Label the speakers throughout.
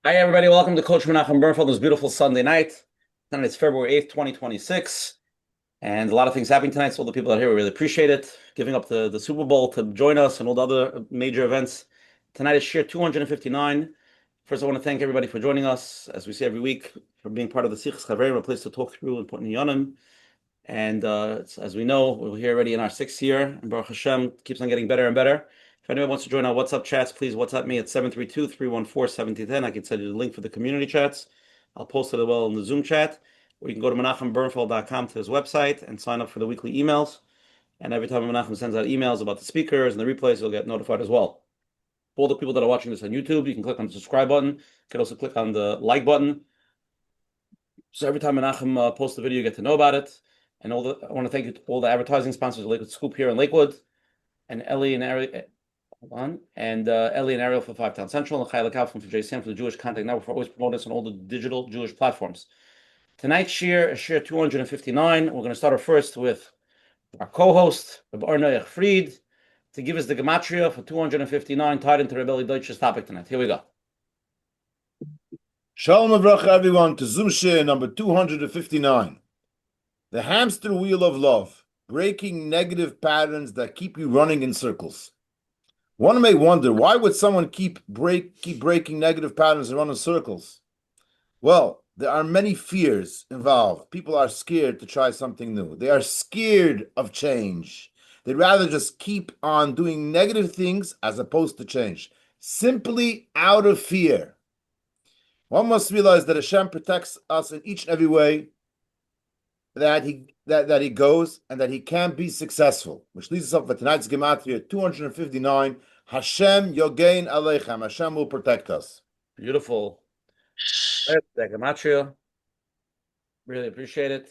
Speaker 1: Hi, everybody. Welcome to Coach Menachem Bernfeld this beautiful Sunday night. Tonight it's February 8th, 2026. And a lot of things happening tonight. So all the people that are here, we really appreciate it. Giving up the Super Bowl to join us and all the other major events. Tonight is Shir 259. First, I want to thank everybody for joining us, as we say every week, for being part of the Sichos Chaverim, a place to talk through important Yonim. And as we know, we're here already in our sixth year, and Baruch Hashem keeps on getting better and better. If anyone wants to join our WhatsApp chats, please WhatsApp me at 732-314-1710. I can send you the link for the community chats. I'll post it as well in the Zoom chat. Or you can go to menachembernfeld.com to his website and sign up for the weekly emails. And every time Menachem sends out emails about the speakers and the replays, you'll get notified as well. For all the people that are watching this on YouTube, you can click on the subscribe button. You can also click on the like button. So every time Menachem posts a video, you get to know about it. And I want to thank you to all the advertising sponsors, Lakewood Scoop here in Lakewood, and Ellie and Ariel, hold on, and Ellie and Ariel for Five Town Central, and Chayla Kaufman for JCM for the Jewish Contact Network for always promoting us on all the digital Jewish platforms. Tonight's shir is shir 259. We're going to start off first with our co-host, Rabbi Arnoyach Fried, to give us the gematria for 259 tied into Rabbi Eli Deutsch's topic tonight. Here we go.
Speaker 2: Shalom Avracha, everyone, to Zoom share number 259. The hamster wheel of love, breaking negative patterns that keep you running in circles. One may wonder, why would someone keep breaking negative patterns and run in circles? Well, there are many fears involved. People are scared to try something new. They are scared of change. They'd rather just keep on doing negative things as opposed to change, simply out of fear. One must realize that Hashem protects us in each and every way that he goes and that he can be successful, which leads us up for tonight's gematria 259. Hashem yogein aleichem. Hashem will protect us.
Speaker 1: Beautiful. The gematria. Really appreciate it.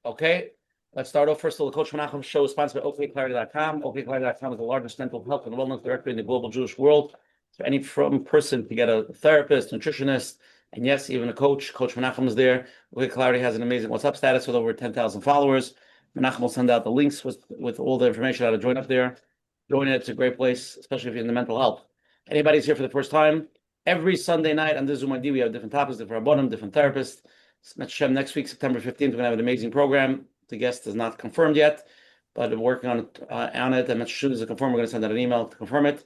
Speaker 1: Okay, let's start off first. The Coach Menachem show is sponsored by OKClarity.com. OKClarity.com is the largest mental health and wellness directory in the global Jewish world. So any person to get a therapist, nutritionist, and yes, even a coach. Coach Menachem is there. OK Clarity has an amazing WhatsApp status with over 10,000 followers. Menachem will send out the links with all the information how to join up there. Join it. It's a great place, especially if you're in the mental health. Anybody's here for the first time, every Sunday night on the Zoom ID, we have different topics, different rabbanim, different therapists. Next week, September 15th, we're going to have an amazing program. The guest is not confirmed yet, but we're working on it. And as soon as it's confirmed, we're going to send out an email to confirm it.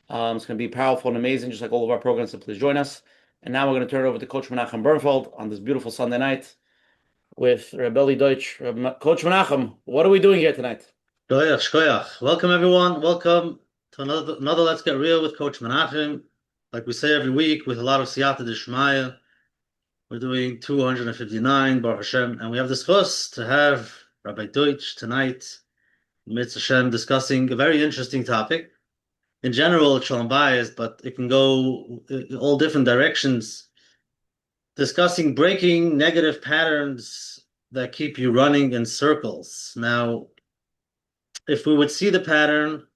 Speaker 1: It's going to be powerful and amazing, just like all of our programs, so please join us. And now we're going to turn it over to Coach Menachem Bernfeld on this beautiful Sunday night with Rabbi Eli Deutsch. Coach Menachem, what are we doing here tonight?
Speaker 3: Shkoyach. Welcome, everyone. Welcome to another Let's Get Real with Coach Menachem. Like we say every week, with a lot of siyata d'shmaya. We're doing 259, Baruch Hashem, and we have discussed to have Rabbi Deutsch tonight, Mitzvah Hashem, discussing a very interesting topic. In general, it's shalom bias, but it can go in all different directions. Discussing breaking negative patterns that keep you running in circles. Now, if we would see the pattern,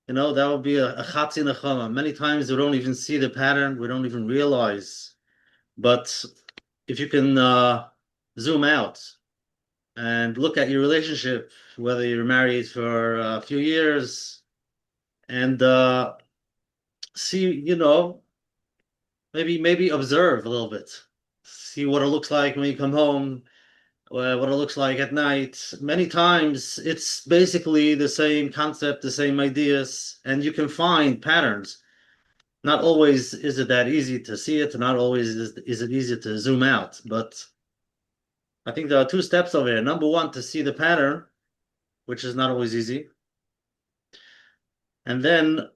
Speaker 3: that would be a chatzi nechama. Many times we don't even see the pattern, we don't even realize. But if you can zoom out and look at your relationship, whether you're married for a few years, and see, maybe observe a little bit, see what it looks like when you come home, what it looks like at night. Many times it's basically the same concept, the same ideas, and you can find patterns. Not always is it that easy to see it, not always is it easy to zoom out, but I think there are two steps over here. Number one, to see the pattern, which is not always easy. And then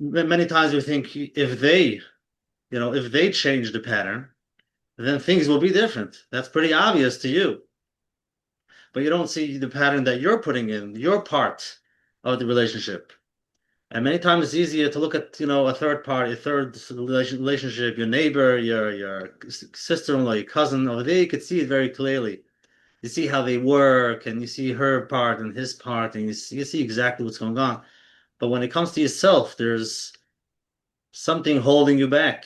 Speaker 3: many times we think if they change the pattern, then things will be different. That's pretty obvious to you. But you don't see the pattern that you're putting in, your part of the relationship. And many times it's easier to look at, a third party, a third relationship, your neighbor, your sister-in-law, your cousin. Over there, you could see it very clearly. You see how they work, and you see her part and his part, and you see exactly what's going on. But when it comes to yourself, there's something holding you back.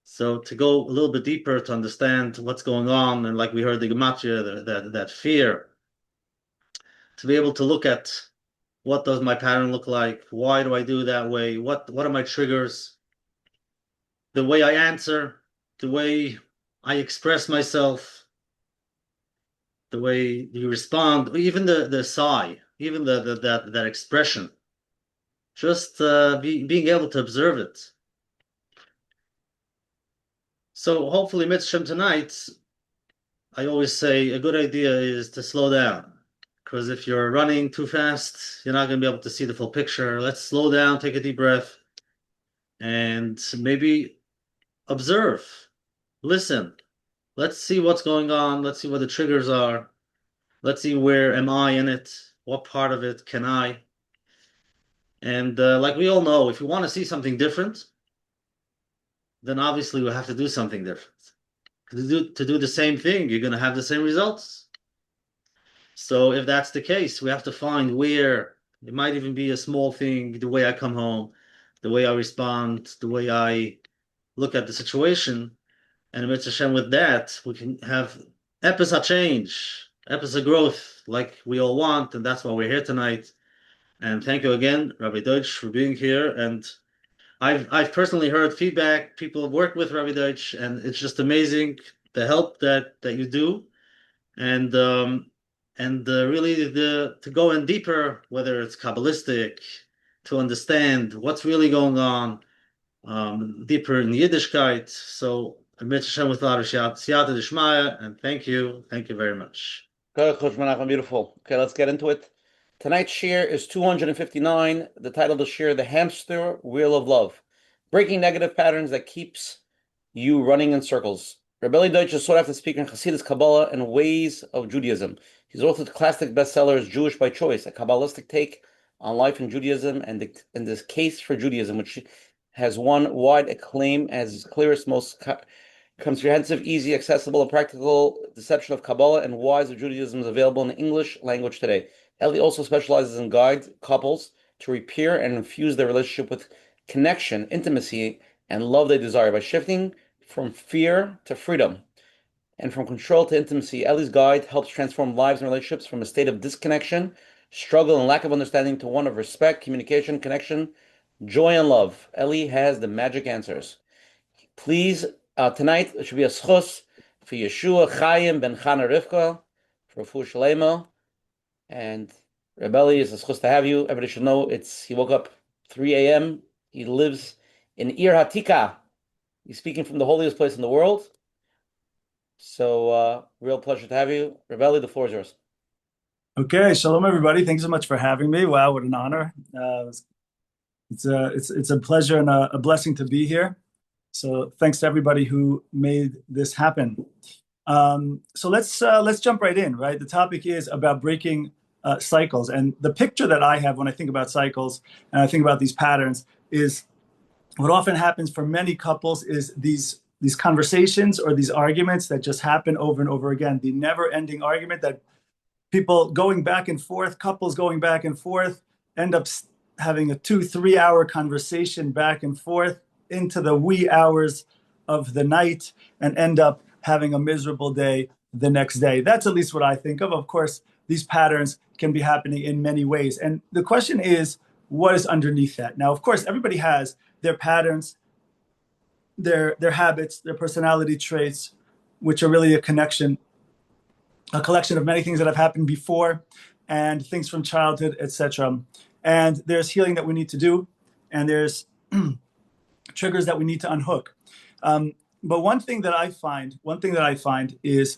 Speaker 3: So to go a little bit deeper to understand what's going on, and like we heard the gematria, that fear, to be able to look at what does my pattern look like, why do I do that way, what are my triggers, the way I answer, the way I express myself, the way you respond, even the sigh, even that expression, just being able to observe it. So hopefully, Mitzvah tonight, I always say a good idea is to slow down. Because if you're running too fast, you're not going to be able to see the full picture. Let's slow down, take a deep breath, and maybe observe, listen. Let's see what's going on. Let's see what the triggers are. Let's see where am I in it? What part of it can I? And like we all know, if you want to see something different, then obviously we have to do something different. To do the same thing, you're going to have the same results. So if that's the case, we have to find where it might even be a small thing, the way I come home, the way I respond, the way I look at the situation. And Mitzvah Hashem, with that, we can have episode change, episode growth, like we all want, and that's why we're here tonight. And thank you again, Rabbi Deutsch, for being here. And I've personally heard feedback. People have worked with Rabbi Deutsch, and it's just amazing the help that you do, and really to go in deeper, whether it's Kabbalistic, to understand what's really going on, deeper in Yiddishkeit. So Hashem with a lot of siyata d'shmaya, and thank you very much.
Speaker 1: Good, Coach Menachem, beautiful. Okay, let's get into it. Tonight's shir is 259. The title of the shir, The Hamster Wheel of Love. Breaking negative patterns that keeps you running in circles. Rabbi Eli Deutsch is sought after speaker in Hasidus, Kabbalah, and Ways of Judaism. He's authored classic bestsellers Jewish by Choice, a Kabbalistic take on life in Judaism, and this case for Judaism, which has won wide acclaim as his clearest, most comprehensive, easy, accessible, and practical deception of Kabbalah and Whys of Judaism is available in the English language today. Eli also specializes in guide couples to repair and infuse their relationship with connection, intimacy, and love they desire by shifting from fear to freedom and from control to intimacy. Eli's guide helps transform lives and relationships from a state of disconnection, struggle, and lack of understanding to one of respect, communication, connection, joy, and love. Eli has the magic answers. Please, tonight it should be a schus for Yeshua Chaim ben Chana Rivka, for Refuah Shalema. And Rabbi Eli, is a schus to have you. Everybody should know he woke up 3 a.m. He lives in Ir Hatika. He's speaking from the holiest place in the world. So, real pleasure to have you. Rabbi Eli, the floor is yours.
Speaker 4: Okay, shalom everybody. Thanks so much for having me. Wow, what an honor. It's a pleasure and a blessing to be here. So thanks to everybody who made this happen. So let's jump right in, right? The topic is about breaking cycles. And the picture that I have when I think about cycles and I think about these patterns is what often happens for many couples is these conversations or these arguments that just happen over and over again. The never-ending argument that people going back and forth, couples going back and forth, end up having a 2-3 hour conversation back and forth into the wee hours of the night and end up having a miserable day the next day. That's at least what I think of. Of course, these patterns can be happening in many ways. And the question is, what is underneath that? Now, of course, everybody has their patterns, their habits, their personality traits, which are really a collection of many things that have happened before and things from childhood, etc. And there's healing that we need to do, and there's triggers that we need to unhook. But one thing that I find is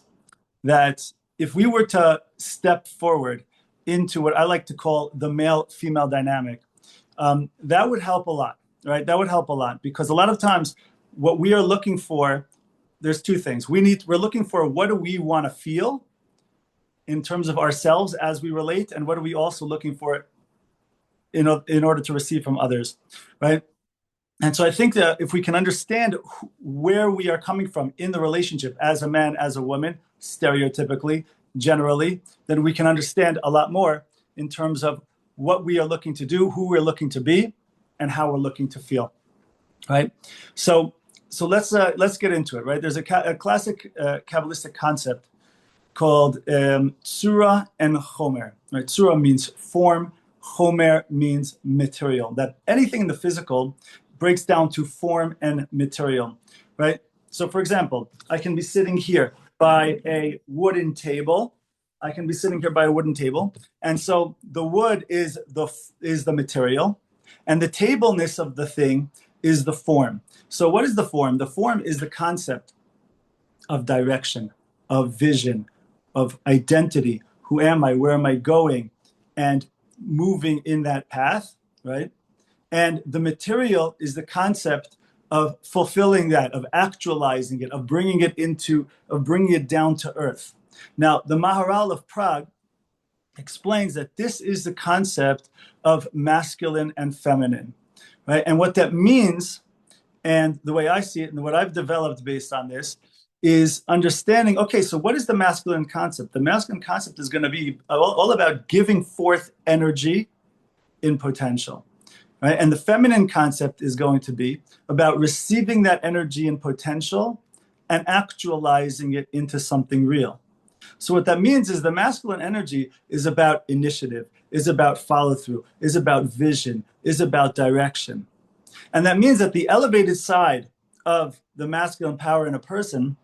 Speaker 4: that if we were to step forward into what I like to call the male-female dynamic, that would help a lot, right? That would help a lot, because a lot of times what we are looking for, there's two things. We're looking for, what do we want to feel in terms of ourselves as we relate, and what are we also looking for in order to receive from others, right? And so I think that if we can understand where we are coming from in the relationship as a man, as a woman, stereotypically, generally, then we can understand a lot more in terms of what we are looking to do, who we're looking to be, and how we're looking to feel, right? So let's get into it, right? There's a classic Kabbalistic concept called Tsura and Chomer, right? Tsura means form, Chomer means material. That anything in the physical breaks down to form and material, right? So for example, I can be sitting here by a wooden table. And so the wood is the material, and the tableness of the thing is the form. So what is the form? The form is the concept of direction, of vision, of identity. Who am I? Where am I going? And moving in that path, right? And the material is the concept of fulfilling that, of actualizing it, of bringing it down to earth. Now, the Maharal of Prague explains that this is the concept of masculine and feminine, right? And what that means, and the way I see it and what I've developed based on this, is understanding, okay, so what is the masculine concept? The masculine concept is going to be all about giving forth energy in potential, right? And the feminine concept is going to be about receiving that energy in potential and actualizing it into something real. So what that means is the masculine energy is about initiative, is about follow through, is about vision, is about direction. And that means that the elevated side of the masculine power in a person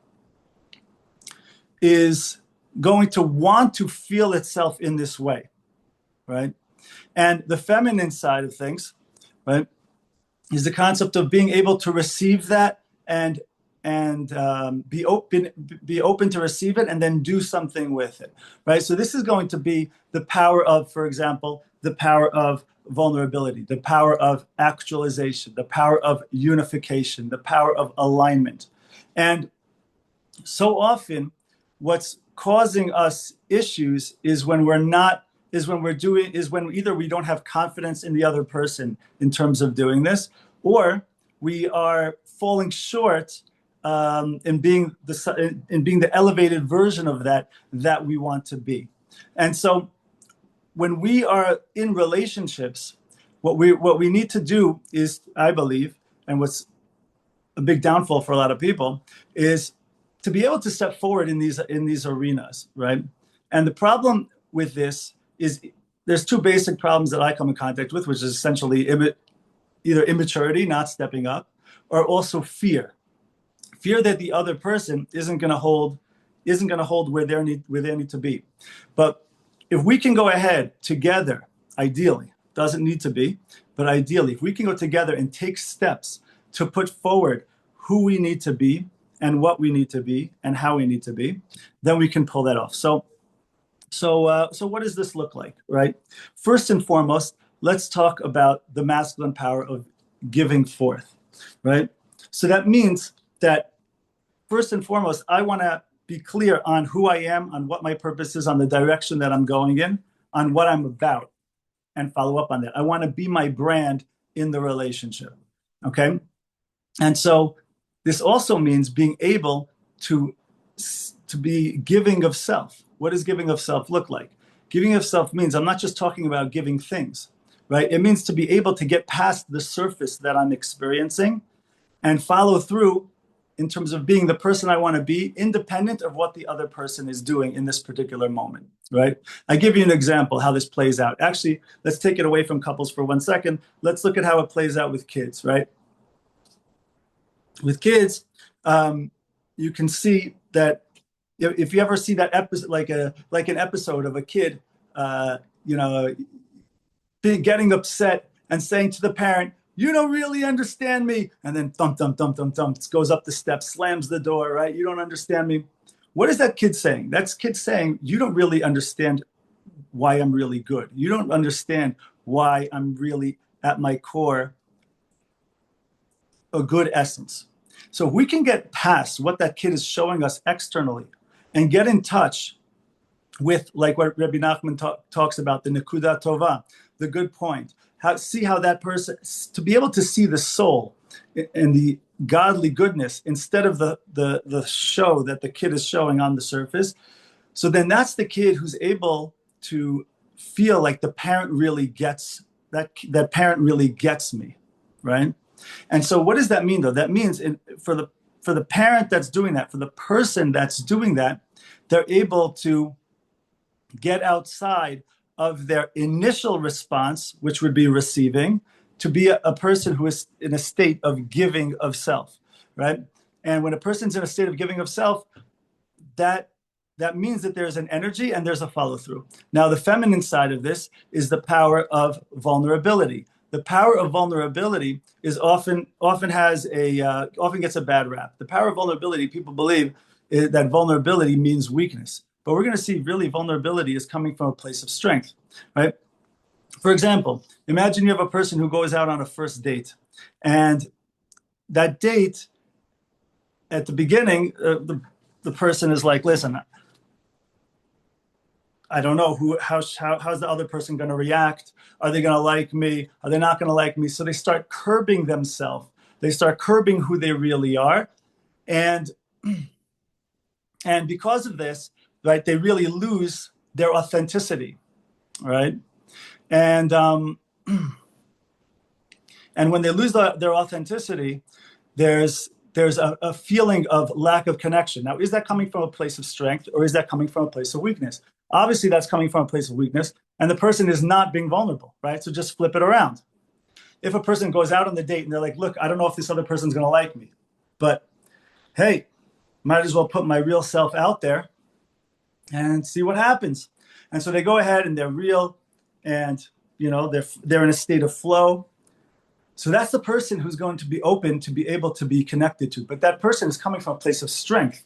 Speaker 4: is going to want to feel itself in this way, right? And the feminine side of things, right, is the concept of being able to receive that and be open to receive it and then do something with it, right? So this is going to be the power of, for example, the power of vulnerability, the power of actualization, the power of unification, the power of alignment. And so often what's causing us issues is when either we don't have confidence in the other person in terms of doing this, or we are falling short in being the elevated version of that we want to be. And so when we are in relationships, what we need to do is, I believe, and what's a big downfall for a lot of people, is to be able to step forward in these arenas, right? And the problem with this is there's two basic problems that I come in contact with, which is essentially either immaturity, not stepping up, or also fear that the other person isn't going to hold where they need to be. But if we can go ahead together, ideally, doesn't need to be, but ideally, if we can go together and take steps to put forward who we need to be and what we need to be and how we need to be, then we can pull that off. So what does this look like, right? First and foremost, let's talk about the masculine power of giving forth, right? So that means that first and foremost, I want to be clear on who I am, on what my purpose is, on the direction that I'm going in, on what I'm about, and follow up on that. I want to be my brand in the relationship, okay? And so this also means being able to be giving of self. What does giving of self look like? Giving of self means I'm not just talking about giving things, right? It means to be able to get past the surface that I'm experiencing and follow through in terms of being the person I want to be, independent of what the other person is doing in this particular moment, right? I give you an example how this plays out. Actually, let's take it away from couples for 1 second. Let's look at how it plays out with kids, right? With kids, you can see that if you ever see that episode, like an episode of a kid, getting upset and saying to the parent, "You don't really understand me," and then thump, thump, thump, thump, thump, goes up the steps, slams the door, right? "You don't understand me." What is that kid saying? That's kid saying, "You don't really understand why I'm really good. You don't understand why I'm really at my core a good essence." So if we can get past what that kid is showing us externally and get in touch with, like what Rabbi Nachman talks about, the Nekuda Tova, the good point, see how that person, to be able to see the soul and the godly goodness instead of the show that the kid is showing on the surface. So then that's the kid who's able to feel like the parent really gets, that parent really gets me, right? And so what does that mean, though? That means for the parent that's doing that, for the person that's doing that, they're able to get outside of their initial response, which would be receiving, to be a person who is in a state of giving of self, right? And when a person's in a state of giving of self, that means that there's an energy and there's a follow through. Now, the feminine side of this is the power of vulnerability. The power of vulnerability is often gets a bad rap. The power of vulnerability, people believe that vulnerability means weakness, but we're going to see really vulnerability is coming from a place of strength, right? For example, imagine you have a person who goes out on a first date, and that date at the beginning, the person is like, listen, I don't know how's the other person going to react. Are they going to like me? Are they not going to like me? So they start curbing themselves. They start curbing who they really are. And because of this, right, they really lose their authenticity, right? And when they lose their authenticity, there's a feeling of lack of connection. Now, is that coming from a place of strength, or is that coming from a place of weakness? Obviously, that's coming from a place of weakness, and the person is not being vulnerable, right? So just flip it around. If a person goes out on the date and they're like, look, I don't know if this other person's going to like me, but hey, might as well put my real self out there and see what happens. And so they go ahead and they're real, and they're in a state of flow. So that's the person who's going to be open to be able to be connected to. But that person is coming from a place of strength,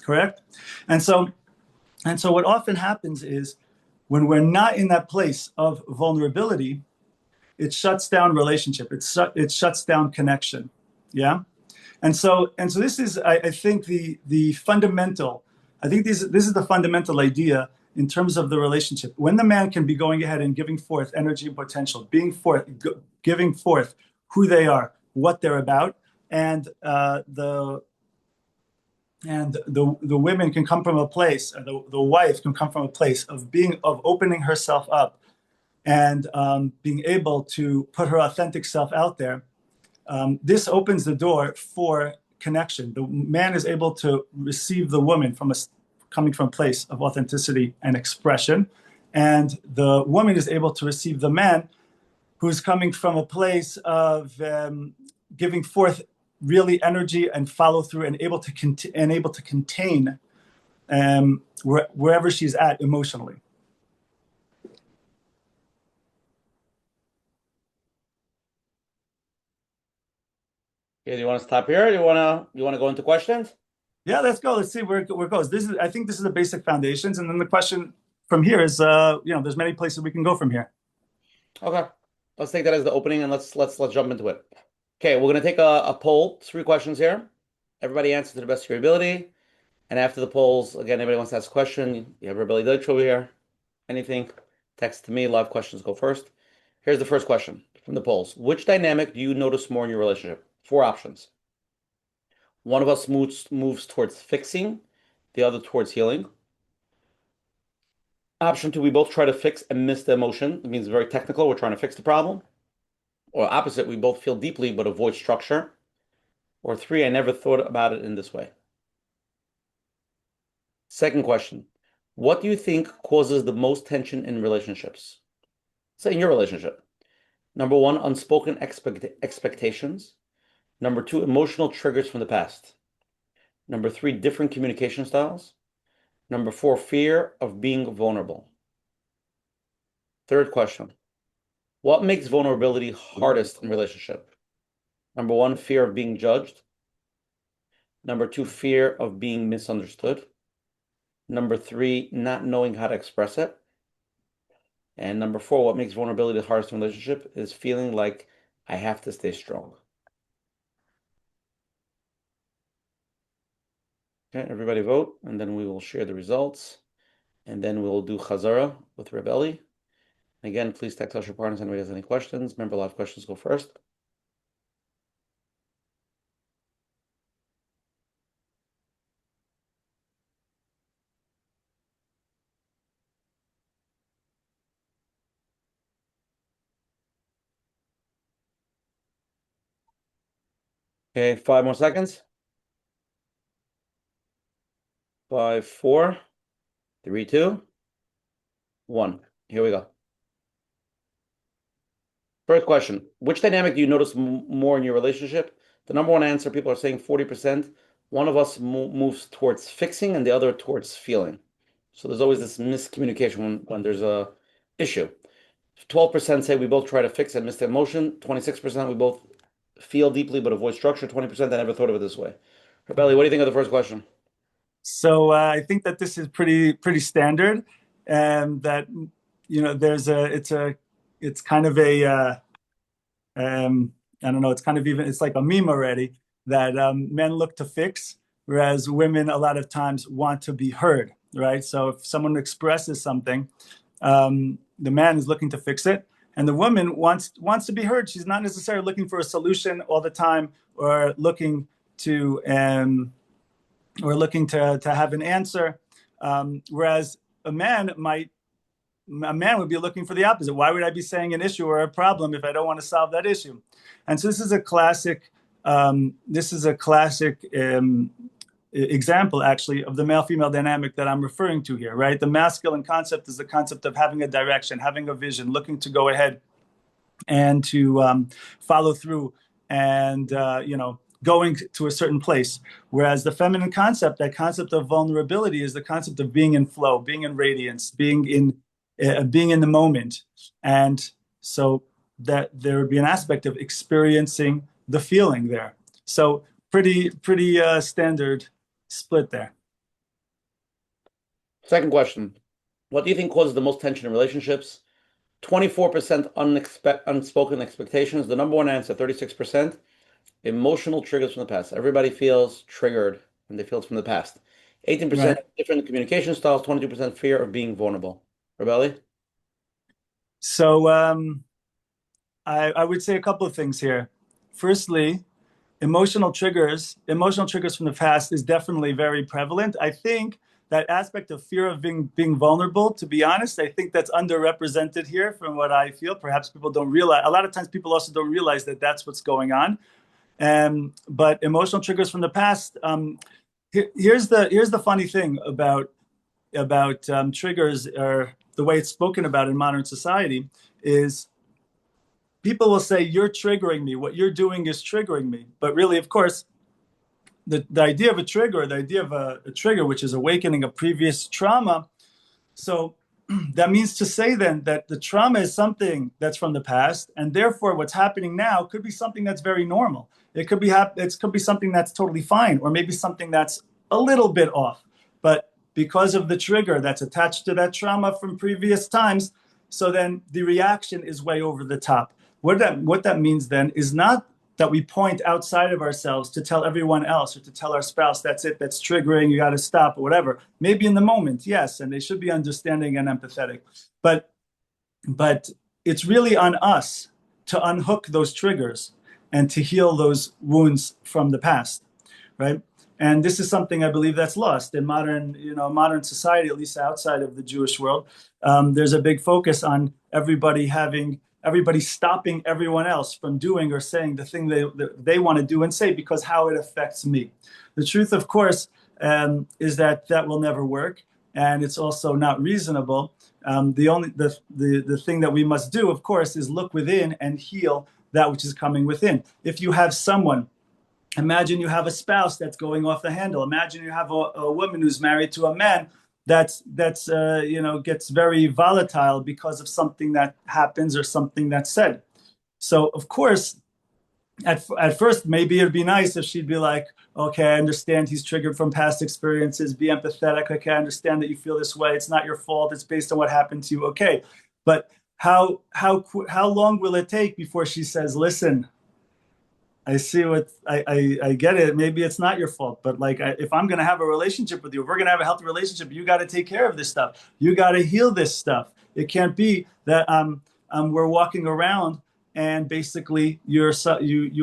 Speaker 4: correct? And so what often happens is when we're not in that place of vulnerability, it shuts down relationship. It shuts down connection. Yeah. And so this is, I think, the fundamental. I think this is the fundamental idea in terms of the relationship. When the man can be going ahead and giving forth energy and potential, giving forth who they are, what they're about, and the women can come from a place, the wife can come from a place of opening herself up and being able to put her authentic self out there. This opens the door for connection. The man is able to receive the woman coming from a place of authenticity and expression, and the woman is able to receive the man who's coming from a place of giving forth really energy and follow through, and able to contain wherever she's at emotionally.
Speaker 1: Okay, do you want to stop here? Or you want to go into questions?
Speaker 4: Yeah, let's go. Let's see where it goes. I think this is the basic foundations, and then the question from here is, there's many places we can go from here.
Speaker 1: Okay, let's take that as the opening, and let's jump into it. Okay, we're gonna take a poll. 3 questions here. Everybody answer to the best of your ability, and after the polls, again, anybody wants to ask a question, you have Rabbi Eli Deutch over here. Anything, text to me. Live questions go first. Here's the first question from the polls. Which dynamic do you notice more in your relationship? 4 options. One of us moves towards fixing, the other towards healing. Option 2, we both try to fix and miss the emotion. It means very technical. We're trying to fix the problem. Or opposite, we both feel deeply but avoid structure. Or 3, I never thought about it in this way. Second question, what do you think causes the most tension in relationships? Say in your relationship. Number 1, unspoken expectations. Number 2, emotional triggers from the past. Number 3, different communication styles. Number 4, fear of being vulnerable. Third question, what makes vulnerability hardest in relationship? Number 1, fear of being judged. Number 2, fear of being misunderstood. Number 3, not knowing how to express it. And number 4, what makes vulnerability the hardest in a relationship is feeling like I have to stay strong. Okay, everybody vote, and then we will share the results, and then we'll do Chazara with Rabbi Eli. Again, please text us your partners if anybody has any questions. Remember, live questions go first. Okay, 5 more seconds. 5, 4, 3, 2, 1. Here we go. First question, which dynamic do you notice more in your relationship? The number one answer, people are saying 40%. One of us moves towards fixing and the other towards feeling. So there's always this miscommunication when there's a issue. 12% say we both try to fix and miss the emotion. 26% we both feel deeply but avoid structure. 20% I never thought of it this way. Rabbi Eli, what do you think of the first question?
Speaker 4: So I think that this is pretty standard, and that it's kind of a I don't know, it's like a meme already that men look to fix, whereas women a lot of times want to be heard, right? So if someone expresses something, the man is looking to fix it, and the woman wants to be heard. She's not necessarily looking for a solution all the time, or looking to have an answer, whereas a man would be looking for the opposite. Why would I be saying an issue or a problem if I don't want to solve that issue? And so this is a classic example, actually, of the male-female dynamic that I'm referring to here, right? The masculine concept is the concept of having a direction, having a vision, looking to go ahead and to follow through, and going to a certain place. Whereas the feminine concept, that concept of vulnerability, is the concept of being in flow, being in radiance, being in the moment. And so that there would be an aspect of experiencing the feeling there. So pretty standard split there.
Speaker 1: Second question, what do you think causes the most tension in relationships? 24% unspoken expectations. The number one answer, 36%. Emotional triggers from the past. Everybody feels triggered when they feel it's from the past. 18%
Speaker 4: Right.
Speaker 1: different communication styles, 22% fear of being vulnerable. Rabbi Eli?
Speaker 4: So I would say a couple of things here. Firstly, emotional triggers from the past is definitely very prevalent. I think that aspect of fear of being vulnerable, to be honest, I think that's underrepresented here from what I feel. Perhaps people don't realize. A lot of times people also don't realize that that's what's going on. But emotional triggers from the past. Here's the funny thing about triggers, or the way it's spoken about in modern society, is people will say, you're triggering me. What you're doing is triggering me. But really, of course, the idea of a trigger, which is awakening a previous trauma. So that means to say then that the trauma is something that's from the past, and therefore what's happening now could be something that's very normal. It could be something that's totally fine, or maybe something that's a little bit off. But because of the trigger that's attached to that trauma from previous times, so then the reaction is way over the top. What that means then is not that we point outside of ourselves to tell everyone else, or to tell our spouse, that's it, that's triggering, you got to stop, or whatever. Maybe in the moment, yes, and they should be understanding and empathetic. But it's really on us to unhook those triggers and to heal those wounds from the past, right? And this is something I believe that's lost in modern society, at least outside of the Jewish world. There's a big focus on everybody stopping everyone else from doing or saying the thing they want to do and say, because how it affects me. The truth, of course, is that will never work, and it's also not reasonable. The thing that we must do, of course, is look within and heal that which is coming within. If you have someone, imagine you have a spouse that's going off the handle. Imagine you have a woman who's married to a man that's gets very volatile because of something that happens or something that's said. So of course, at first, maybe it'd be nice if she'd be like, okay, I understand he's triggered from past experiences. Be empathetic. Okay, I understand that you feel this way. It's not your fault. It's based on what happened to you. Okay, but how long will it take before she says, listen, I see I get it. Maybe it's not your fault, but if I'm going to have a relationship with you, if we're going to have a healthy relationship, you got to take care of this stuff. You got to heal this stuff. It can't be that we're walking around and basically you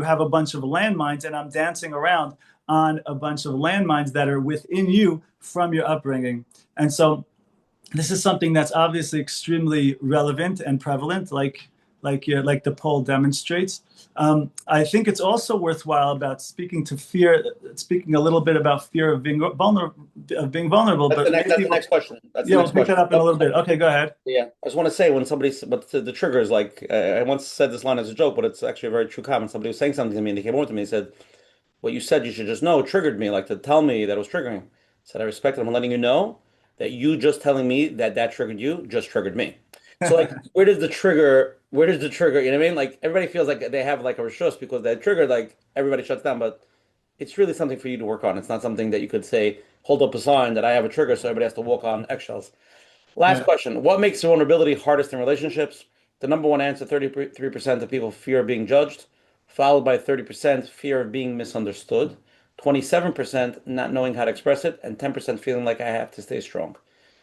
Speaker 4: have a bunch of landmines, and I'm dancing around on a bunch of landmines that are within you from your upbringing. And so this is something that's obviously extremely relevant and prevalent, like like the poll demonstrates. I think it's also worthwhile about speaking a little bit about fear of being vulnerable.
Speaker 1: That's the next question.
Speaker 4: We'll pick that up in a little bit. Okay, go ahead.
Speaker 1: Yeah, I just want to say but the trigger is like, I once said this line as a joke, but it's actually a very true comment. Somebody was saying something to me and he came over to me and said, what you said, you should just know, triggered me, like to tell me that it was triggering. I said, I respect it. I'm letting you know that you just telling me that triggered you just triggered me. So like, where does the trigger, you know what I mean? Like everybody feels like they have like a reshus because that trigger, like everybody shuts down, but it's really something for you to work on. It's not something that you could say, hold up a sign that I have a trigger so everybody has to walk on eggshells. Last question. What makes vulnerability hardest in relationships? The number one answer, 33% of people fear being judged, followed by 30% fear of being misunderstood, 27% not knowing how to express it, and 10% feeling like I have to stay strong.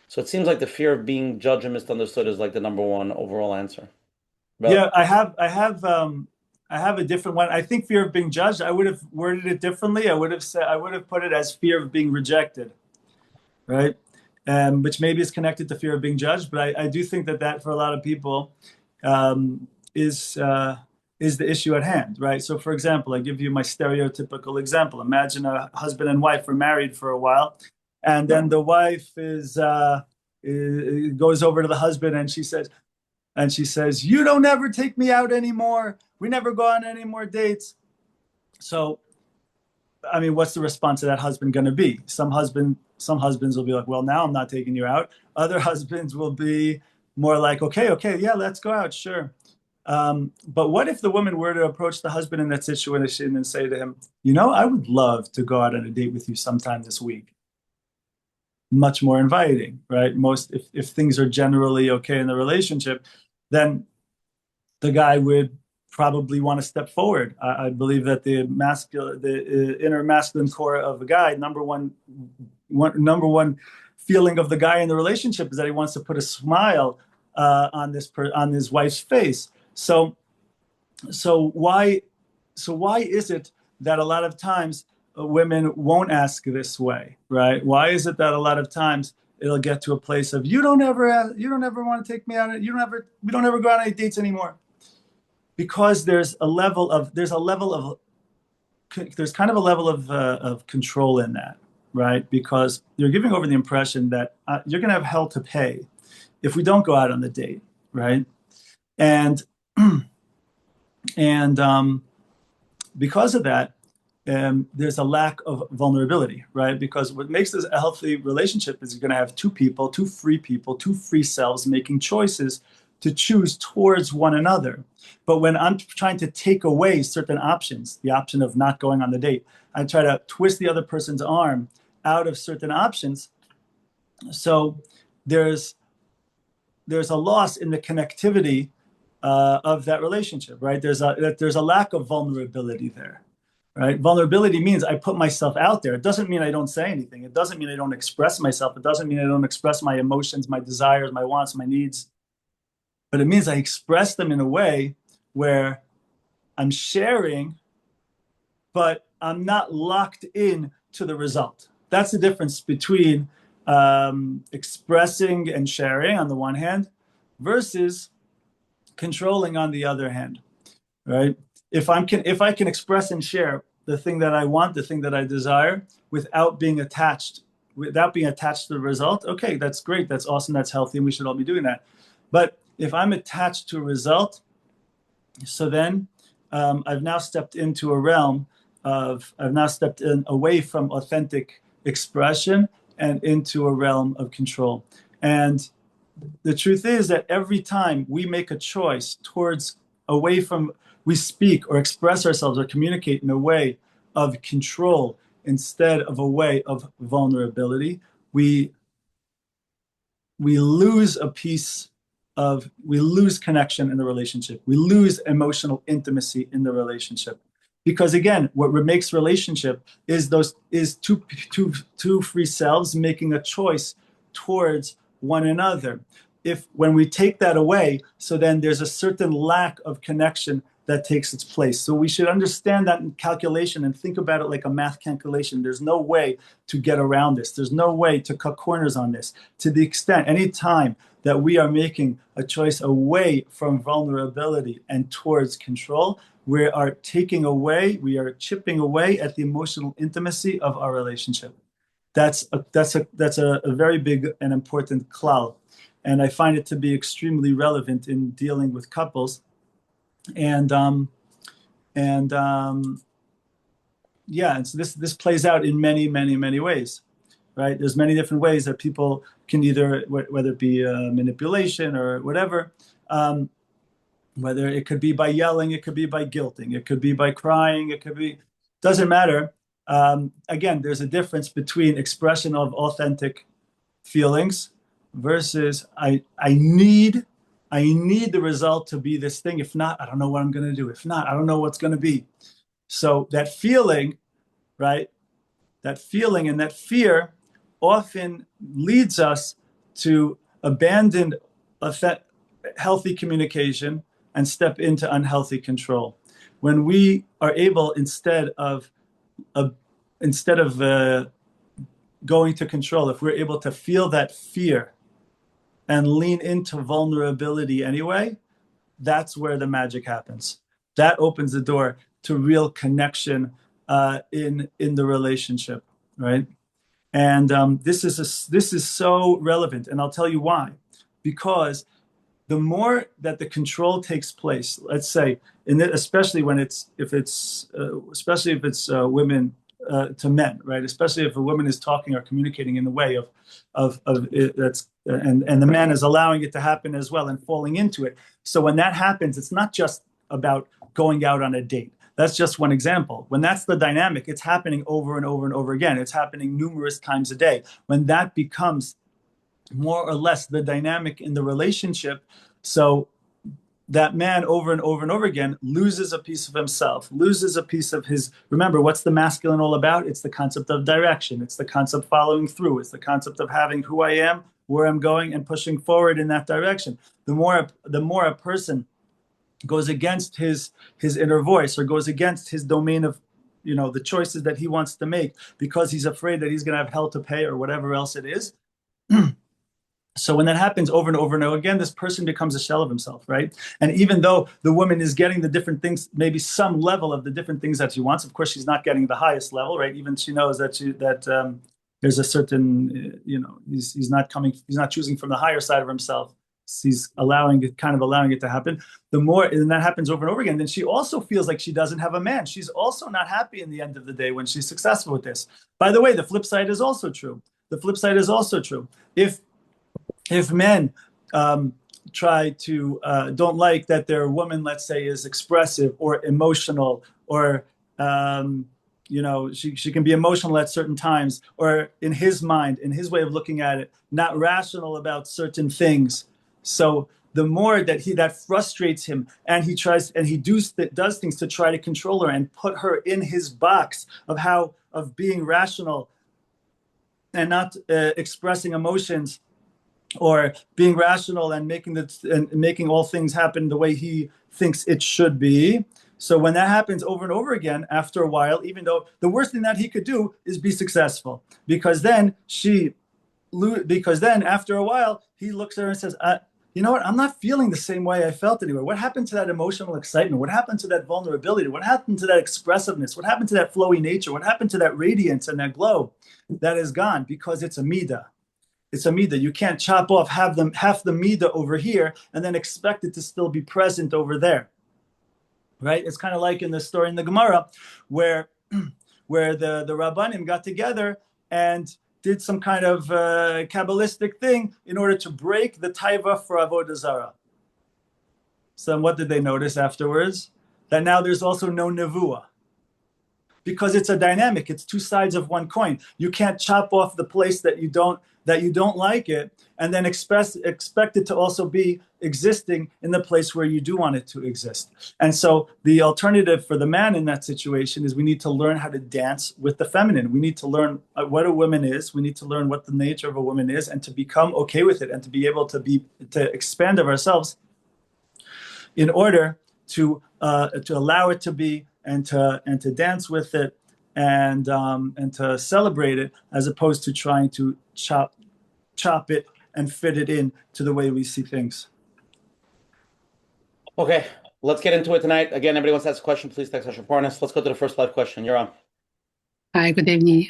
Speaker 1: So it seems like the fear of being judged and misunderstood is like the number one overall answer. But
Speaker 4: Yeah, I have a different one. I think fear of being judged, I would have worded it differently. I would have put it as fear of being rejected, right? Which maybe is connected to fear of being judged, but I do think that for a lot of people is the issue at hand, right? So, for example, I give you my stereotypical example. Imagine a husband and wife were married for a while, and then the wife goes over to the husband and she says, "You don't ever take me out anymore. We never go on any more dates." So, I mean, what's the response of that husband going to be? Some husbands will be like, "Well, now I'm not taking you out." Other husbands will be more like, "Okay, yeah, let's go out, sure." But what if the woman were to approach the husband in that situation and say to him, "I would love to go out on a date with you sometime this week." Much more inviting, right? If things are generally okay in the relationship, then the guy would probably want to step forward. I believe that the inner masculine core of a guy, number one feeling of the guy in the relationship is that he wants to put a smile on his wife's face. So why is it that a lot of times women won't ask this way, right? Why is it that a lot of times it'll get to a place of you don't ever want to take me out, we don't ever go on any dates anymore? Because there's kind of a level of control in that, right? Because you're giving over the impression that you're going to have hell to pay if we don't go out on the date, right? And because of that, there's a lack of vulnerability, right? Because what makes this a healthy relationship is you're going to have two free selves making choices to choose towards one another. But when I'm trying to take away certain options, the option of not going on the date, I try to twist the other person's arm out of certain options. So there's a loss in the connectivity of that relationship, right? There's a lack of vulnerability there, right? Vulnerability means I put myself out there. It doesn't mean I don't say anything. It doesn't mean I don't express myself. It doesn't mean I don't express my emotions, my desires, my wants, my needs. But it means I express them in a way where I'm sharing, but I'm not locked in to the result. That's the difference between expressing and sharing on the one hand versus controlling on the other hand, right? If I can express and share the thing that I want, the thing that I desire, without being attached to the result, okay, that's great, that's awesome, that's healthy, and we should all be doing that. But if I'm attached to a result, so then I've now stepped into a realm away from authentic expression and into a realm of control. And the truth is that every time we make a choice we speak or express ourselves or communicate in a way of control instead of a way of vulnerability, we lose we lose connection in the relationship. We lose emotional intimacy in the relationship. Because again, what makes relationship is two free selves making a choice towards one another. When we take that away, so then there's a certain lack of connection that takes its place. So we should understand that in calculation and think about it like a math calculation. There's no way to get around this. There's no way to cut corners on this. To the extent, anytime that we are making a choice away from vulnerability and towards control, we are taking away, we are chipping away at the emotional intimacy of our relationship. That's a very big and important klal. And I find it to be extremely relevant in dealing with couples. And yeah, and so this plays out in many, many, many ways, right? There's many different ways that people can either, whether it be manipulation or whatever, whether it could be by yelling, it could be by guilting, it could be by crying, it could be, doesn't matter. Again, there's a difference between expression of authentic feelings versus I need the result to be this thing. If not, I don't know what I'm going to do. If not, I don't know what's going to be. So that feeling, right? That feeling and that fear often leads us to abandon healthy communication and step into unhealthy control. When we are able, instead of going to control, if we're able to feel that fear and lean into vulnerability anyway, that's where the magic happens. That opens the door to real connection in the relationship, right? And this is so relevant, and I'll tell you why. Because the more that the control takes place, let's say, especially if it's women to men, right? Especially if a woman is talking or communicating in the way of that's and the man is allowing it to happen as well and falling into it. So when that happens, it's not just about going out on a date. That's just one example. When that's the dynamic, it's happening over and over and over again. It's happening numerous times a day. When that becomes more or less the dynamic in the relationship, so that man over and over and over again loses a piece of himself, loses a piece of his. Remember, what's the masculine all about? It's the concept of direction. It's the concept of following through. It's the concept of having who I am, where I'm going, and pushing forward in that direction. The more a person goes against his inner voice, or goes against his domain of, the choices that he wants to make, because he's afraid that he's going to have hell to pay or whatever else it is. So when that happens over and over and over again, this person becomes a shell of himself, right? And even though the woman is getting the different things, maybe some level of the different things that she wants, of course, she's not getting the highest level, right? Even she knows that there's a certain, he's not choosing from the higher side of himself. He's allowing it to happen. The more, and that happens over and over again, then she also feels like she doesn't have a man. She's also not happy in the end of the day when she's successful with this. By the way, the flip side is also true. If men try to don't like that their woman, let's say, is expressive or emotional, or she can be emotional at certain times, or in his mind, in his way of looking at it, not rational about certain things. So the more that frustrates him, and he does things to try to control her and put her in his box of being rational and not expressing emotions, or being rational and making all things happen the way he thinks it should be. So when that happens over and over again, after a while, even though the worst thing that he could do is be successful, because then after a while he looks at her and says, you know what? I'm not feeling the same way I felt anymore. What happened to that emotional excitement? What happened to that vulnerability? What happened to that expressiveness? What happened to that flowy nature? What happened to that radiance and that glow? That is gone, because it's a midah. It's a midah. You can't chop off half the midah over here and then expect it to still be present over there, right? It's kind of like in the story in the Gemara where the Rabbanim got together and did some kind of Kabbalistic thing in order to break the taiva for Avodah Zarah. So what did they notice afterwards? That now there's also no nevuah. Because it's a dynamic. It's two sides of one coin. You can't chop off the place that you don't like it and then expect it to also be existing in the place where you do want it to exist. And so the alternative for the man in that situation is we need to learn how to dance with the feminine. We need to learn what a woman is. We need to learn what the nature of a woman is, and to become okay with it, and to be able to expand of ourselves in order to allow it to be, and to dance with it, and to celebrate it, as opposed to trying to chop it and fit it in to the way we see things.
Speaker 1: Okay, let's get into it tonight. Again, everybody wants to ask a question, please text us Parnas. Let's go to the first live question. You're on.
Speaker 5: Hi, good evening.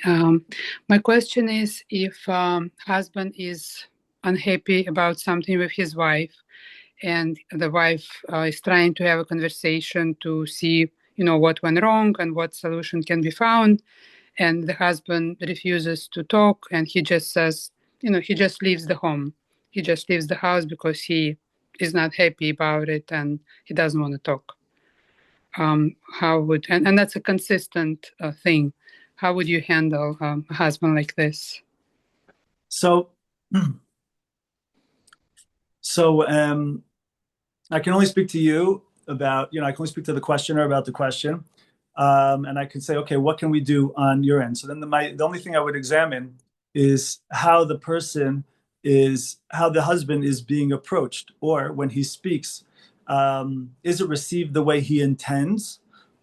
Speaker 5: My question is, if husband is unhappy about something with his wife, and the wife is trying to have a conversation to see, what went wrong and what solution can be found, and the husband refuses to talk, and he just says, he just leaves the home. He just leaves the house because he is not happy about it and he doesn't want to talk. How would, and that's a consistent thing. How would you handle a husband like this?
Speaker 4: So I can only speak to you about, I can only speak to the questioner about the question. And I can say, okay, what can we do on your end? So then the only thing I would examine is how the husband is being approached, or when he speaks, is it received the way he intends,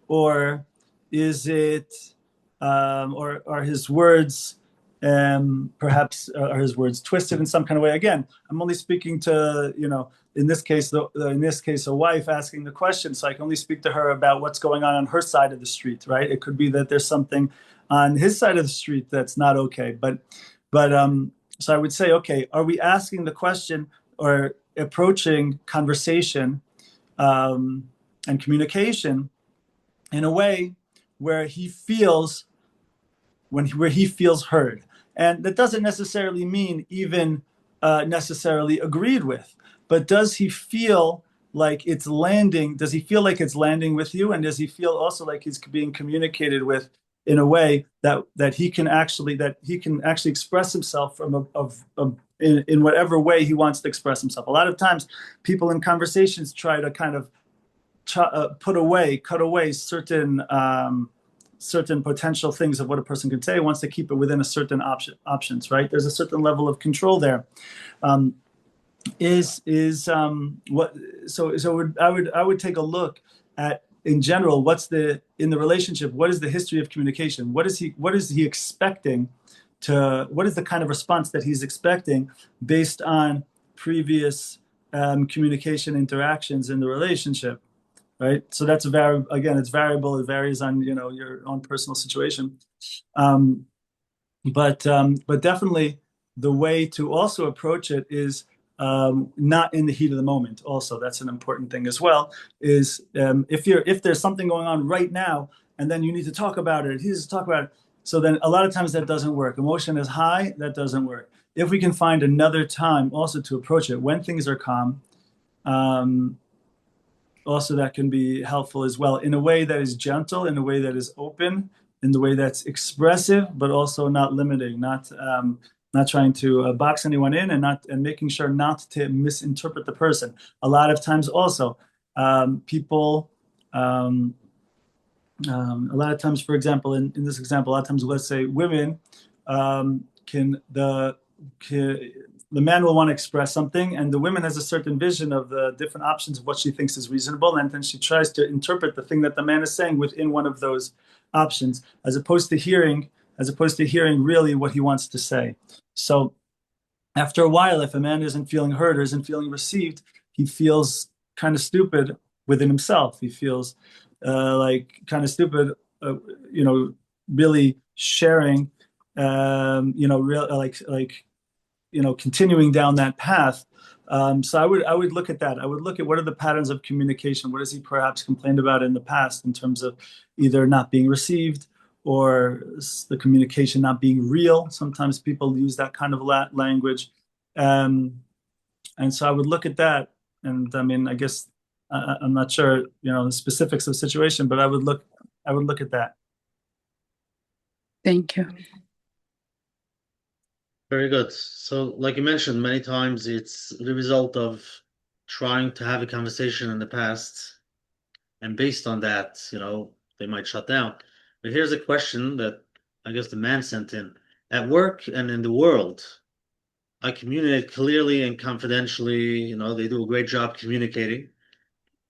Speaker 4: or is it, or are his words, perhaps are his words twisted in some kind of way? Again, I'm only speaking to, in this case, a wife asking the question, so I can only speak to her about what's going on her side of the street, right? It could be that there's something on his side of the street that's not okay. But so I would say, okay, are we asking the question or approaching conversation and communication in a way where he feels heard? And that doesn't necessarily mean even necessarily agreed with, but does he feel like it's landing? Does he feel like it's landing with you? And does he feel also like he's being communicated with in a way that he can actually express himself in whatever way he wants to express himself? A lot of times people in conversations try to kind of cut away certain potential things of what a person could say, wants to keep it within a certain options, right? There's a certain level of control there. I would take a look at, in general, in the relationship, what is the history of communication? What is he expecting what is the kind of response that he's expecting based on previous communication interactions in the relationship? Right. So that's it's variable. It varies on, your own personal situation. But definitely the way to also approach it is not in the heat of the moment. Also, that's an important thing as well, is if there's something going on right now and then you need to talk about it, he needs to talk about it. So then a lot of times that doesn't work. Emotion is high, that doesn't work. If we can find another time also to approach it when things are calm, also that can be helpful as well, in a way that is gentle, in a way that is open, in the way that's expressive, but also not limiting, not trying to box anyone in, and making sure not to misinterpret the person. A lot of times also people, a lot of times, for example, in this example, a lot of times, let's say women, the man will want to express something, and the woman has a certain vision of the different options of what she thinks is reasonable, and then she tries to interpret the thing that the man is saying within one of those options, as opposed to hearing really what he wants to say. So after a while, if a man isn't feeling heard or isn't feeling received, he feels kind of stupid within himself. He feels like kind of stupid, really sharing, continuing down that path. So I would look at that. I would look at what are the patterns of communication. What has he perhaps complained about in the past in terms of either not being received or the communication not being real. Sometimes people use that kind of language. And so I would look at that. And I mean, I guess I'm not sure, the specifics of the situation, but I would look at that.
Speaker 5: Thank you.
Speaker 3: Very good. So, like you mentioned, many times it's the result of trying to have a conversation in the past, and based on that, they might shut down. But here's a question that I guess the man sent in. At work and in the world, I communicate clearly and confidentially. They do a great job communicating.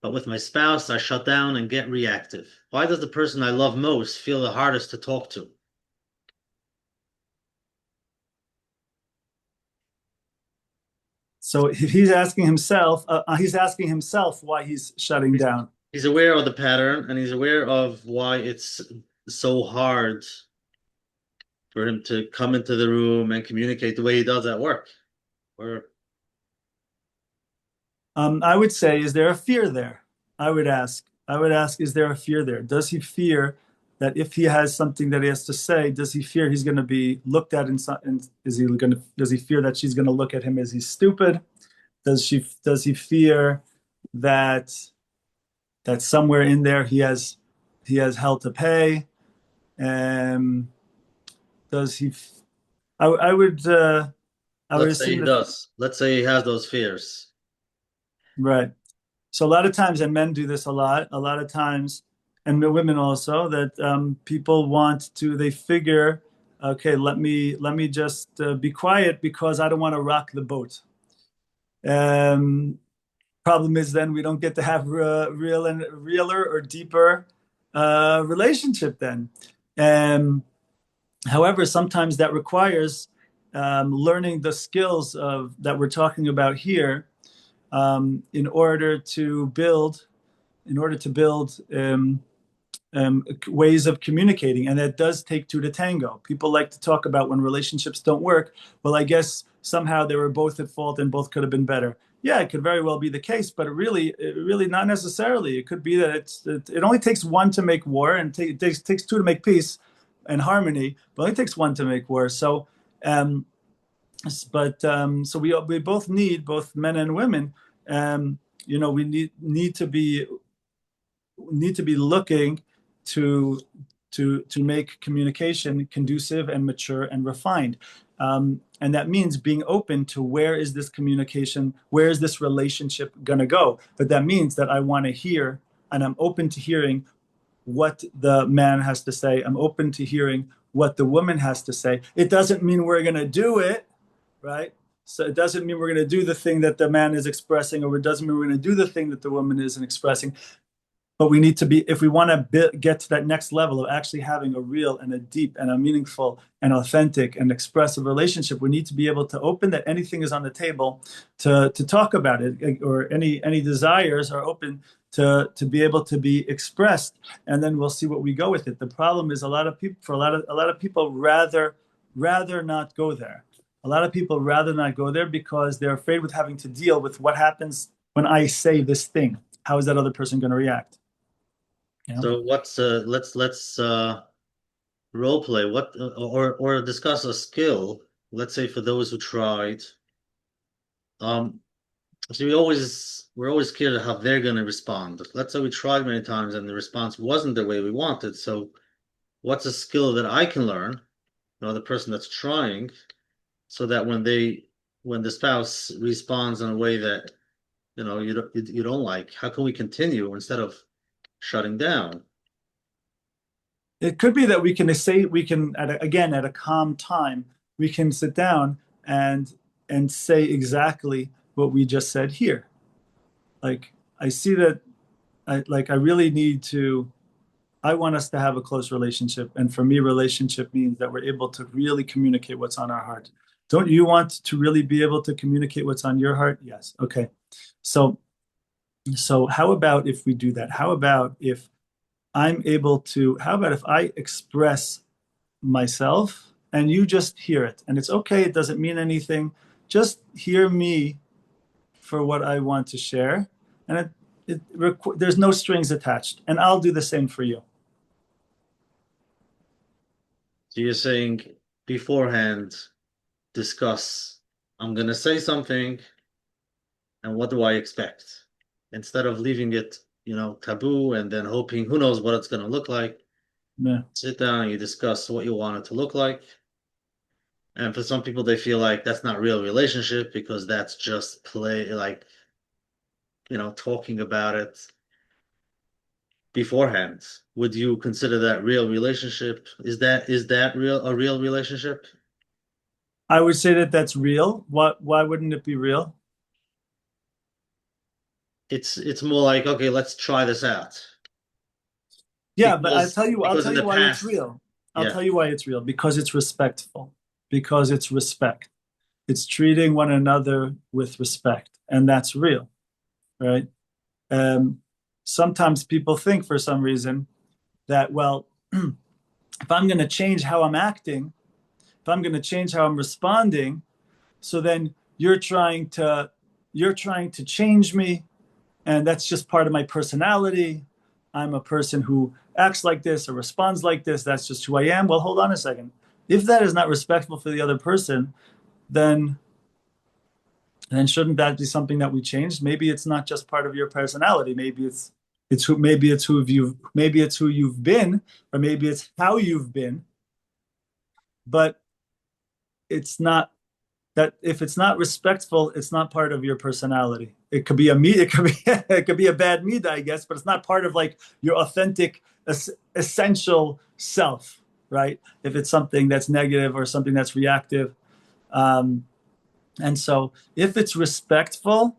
Speaker 3: But with my spouse, I shut down and get reactive. Why does the person I love most feel the hardest to talk to?
Speaker 4: So he's asking himself why he's shutting down.
Speaker 3: He's aware of the pattern, and he's aware of why it's so hard for him to come into the room and communicate the way he does at work. Or
Speaker 4: I would say, is there a fear there? I would ask, is there a fear there? Does he fear that if he has something that he has to say, does he fear he's going to be looked at, and does he fear that she's going to look at him as he's stupid? Does he fear that somewhere in there he has hell to pay? Does he? I would
Speaker 3: let's say he
Speaker 4: assume
Speaker 3: does. Let's say he has those fears.
Speaker 4: right. So a lot of times, and men do this a lot of times, and women also, that people they figure, okay, let me just be quiet because I don't want to rock the boat. Problem is then we don't get to have realer or deeper relationship then. However, sometimes that requires learning the skills that we're talking about here, in order to build ways of communicating, and that does take two to tango. People like to talk about when relationships don't work. Well, I guess somehow they were both at fault and both could have been better. Yeah, it could very well be the case, but it really not necessarily. It could be that it only takes one to make war, and it takes two to make peace and harmony, but it only takes one to make war. So, so we both need, both men and women. We need to be looking to make communication conducive and mature and refined. And that means being open to where is this communication, where is this relationship going to go? But that means that I want to hear, and I'm open to hearing what the man has to say. I'm open to hearing what the woman has to say. It doesn't mean we're going to do it, right? So it doesn't mean we're going to do the thing that the man is expressing, or it doesn't mean we're going to do the thing that the woman isn't expressing. But we need to be, if we want to get to that next level of actually having a real and a deep and a meaningful and authentic and expressive relationship, we need to be able to open that anything is on the table to talk about it, or any desires are open to be able to be expressed, and then we'll see what we go with it. The problem is a lot of people rather not go there. A lot of people rather not go there because they're afraid with having to deal with what happens when I say this thing. How is that other person going to react? Yeah.
Speaker 3: So let's role play or discuss a skill. Let's say for those who tried. So we're always scared of how they're going to respond. Let's say we tried many times and the response wasn't the way we wanted. So what's a skill that I can learn, the person that's trying, so that when the spouse responds in a way that you don't like, how can we continue instead of shutting down?
Speaker 4: It could be that we can at a calm time, we can sit down and say exactly what we just said here. Like, I see that I want us to have a close relationship. And for me, relationship means that we're able to really communicate what's on our heart. Don't you want to really be able to communicate what's on your heart? Yes. Okay. So how about if we do that? How about if I express myself and you just hear it? And it's okay. It doesn't mean anything. Just hear me for what I want to share. And there's no strings attached. And I'll do the same for you.
Speaker 3: So you're saying beforehand, discuss, I'm going to say something, and what do I expect? Instead of leaving it, taboo, and then hoping, who knows what it's going to look like.
Speaker 4: Yeah.
Speaker 3: Sit down and you discuss what you want it to look like. And for some people, they feel like that's not real relationship because that's just play, like, talking about it beforehand. Would you consider that real relationship? Is that a real relationship?
Speaker 4: I would say that that's real. Why wouldn't it be real?
Speaker 3: It's more like, okay, let's try this out.
Speaker 4: Yeah, but I'll tell you why
Speaker 3: past,
Speaker 4: it's real. I'll tell you why it's real, because it's respectful, because it's respect. It's treating one another with respect, and that's real, right? Sometimes people think for some reason that, well, if I'm going to change how I'm acting, if I'm going to change how I'm responding, so then you're trying to change me, and that's just part of my personality. I'm a person who acts like this or responds like this. That's just who I am. Well, hold on a second. If that is not respectful for the other person, then shouldn't that be something that we change? Maybe it's not just part of your personality. Maybe it's who you've been, or maybe it's how you've been. But it's not that if it's not respectful, it's not part of your personality. It could be it could be a bad midah, I guess, but it's not part of like your authentic, essential self, right? If it's something that's negative or something that's reactive. And so if it's respectful,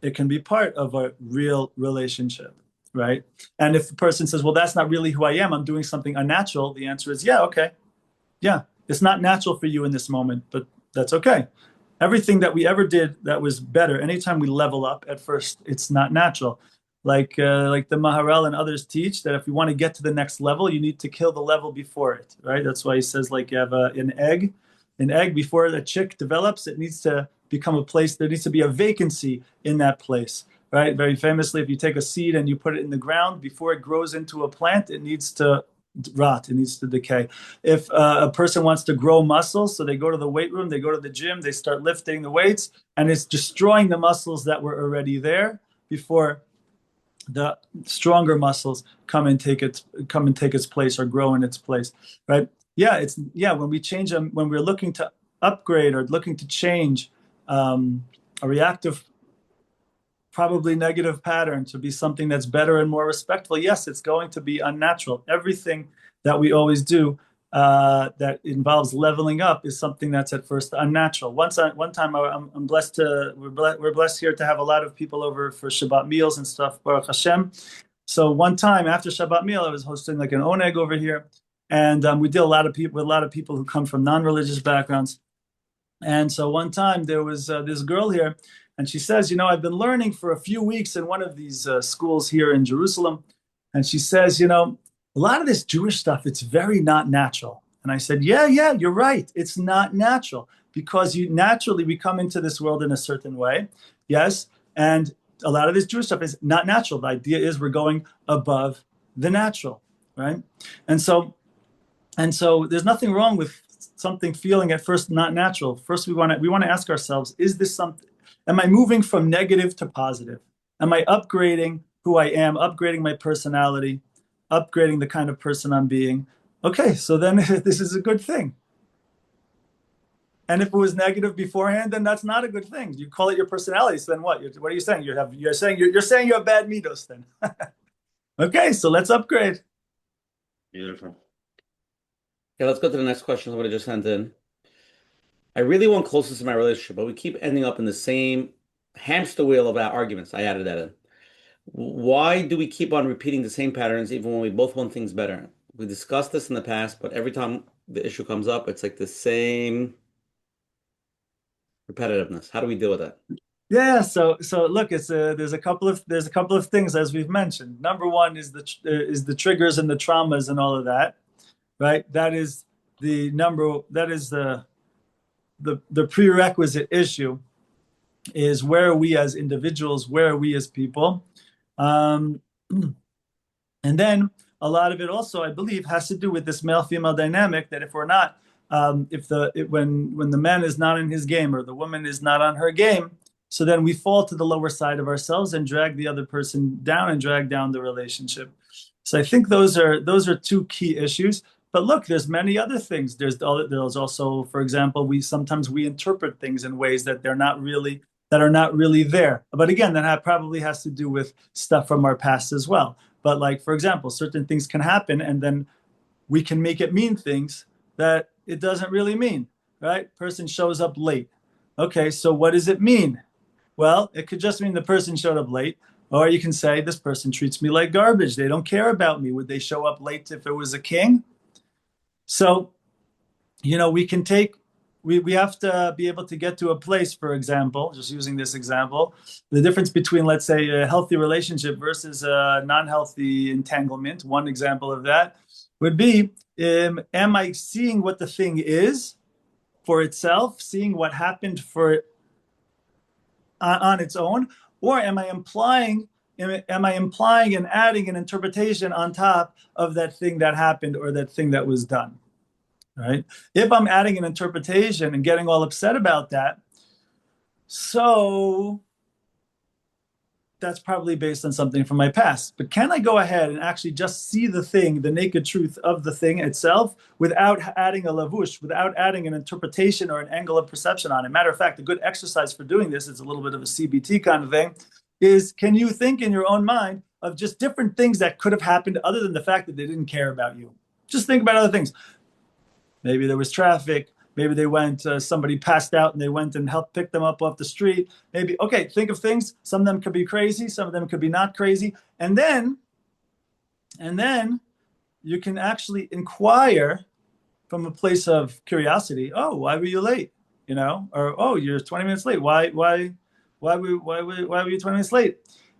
Speaker 4: it can be part of a real relationship, right? And if the person says, well, that's not really who I am, I'm doing something unnatural, the answer is, yeah, okay. Yeah, it's not natural for you in this moment, but that's okay. Everything that we ever did that was better, anytime we level up, at first, it's not natural. Like the Maharal and others teach that if you want to get to the next level, you need to kill the level before it, right? That's why he says, like, you have an egg before the chick develops, it needs to become a place. There needs to be a vacancy in that place, right? Very famously, if you take a seed and you put it in the ground, before it grows into a plant, it needs to rot, it needs to decay. If a person wants to grow muscles, so they go to the weight room, they go to the gym, they start lifting the weights, and it's destroying the muscles that were already there before the stronger muscles come and take its place or grow in its place, right? When we change them, when we're looking to upgrade or looking to change a reactive, probably negative pattern to be something that's better and more respectful, yes, it's going to be unnatural. Everything that we always do that involves leveling up is something that's at first unnatural. One time I'm blessed we're blessed here to have a lot of people over for Shabbat meals and stuff, Baruch Hashem. So one time after Shabbat meal, I was hosting like an oneg over here, and we did a lot of people who come from non-religious backgrounds. And so one time there was this girl here, and she says, I've been learning for a few weeks in one of these schools here in Jerusalem. And she says, a lot of this Jewish stuff, it's very not natural. And I said, yeah, you're right. It's not natural because we come into this world in a certain way. Yes. And a lot of this Jewish stuff is not natural. The idea is we're going above the natural, right? And so there's nothing wrong with something feeling at first not natural. First, we want to ask ourselves, is this something? Am I moving from negative to positive? Am I upgrading who I am, upgrading my personality, upgrading the kind of person I'm being? Okay, so then this is a good thing. And if it was negative beforehand, then that's not a good thing. You call it your personality. So then what? What are you saying? You're saying you have bad midos then. Okay, so let's upgrade.
Speaker 3: Beautiful.
Speaker 1: Okay, let's go to the next question somebody just sent in. I really want closeness in my relationship, but we keep ending up in the same hamster wheel of our arguments. I added that in. Why do we keep on repeating the same patterns even when we both want things better? We discussed this in the past, but every time the issue comes up, it's like the same repetitiveness. How do we deal with that?
Speaker 4: Yeah, so look, there's a couple of things as we've mentioned. Number one is the triggers and the traumas and all of that, right? That is the prerequisite issue is where are we as individuals, where are we as people, and then a lot of it also, I believe, has to do with this male-female dynamic. That if we're not, when the man is not in his game or the woman is not on her game, so then we fall to the lower side of ourselves and drag the other person down and drag down the relationship. So I think those are two key issues. But look, there's many other things. There's also, for example, sometimes we interpret things in ways that are not really there. But again, that probably has to do with stuff from our past as well. But like, for example, certain things can happen and then we can make it mean things that it doesn't really mean, right? Person shows up late. Okay, so what does it mean? Well, it could just mean the person showed up late. Or you can say, this person treats me like garbage. They don't care about me. Would they show up late if it was a king? So, we can take we have to be able to get to a place, for example, just using this example, the difference between, let's say, a healthy relationship versus a non-healthy entanglement. One example of that would be, am I seeing what the thing is for itself, seeing what happened on its own, or am I implying and adding an interpretation on top of that thing that happened or that thing that was done? Right? If I'm adding an interpretation and getting all upset about that, so that's probably based on something from my past. But can I go ahead and actually just see the thing, the naked truth of the thing itself, without adding a lavush, without adding an interpretation or an angle of perception on it? Matter of fact, a good exercise for doing this, it's a little bit of a CBT kind of thing, is can you think in your own mind of just different things that could have happened other than the fact that they didn't care about you? Just think about other things. Maybe there was traffic. Maybe they went, somebody passed out and they went and helped pick them up off the street. Maybe, okay, think of things. Some of them could be crazy. Some of them could be not crazy. And then you can actually inquire from a place of curiosity. Oh, why were you late? You know, or, oh, you're 20 minutes late. Why were you 20 minutes late?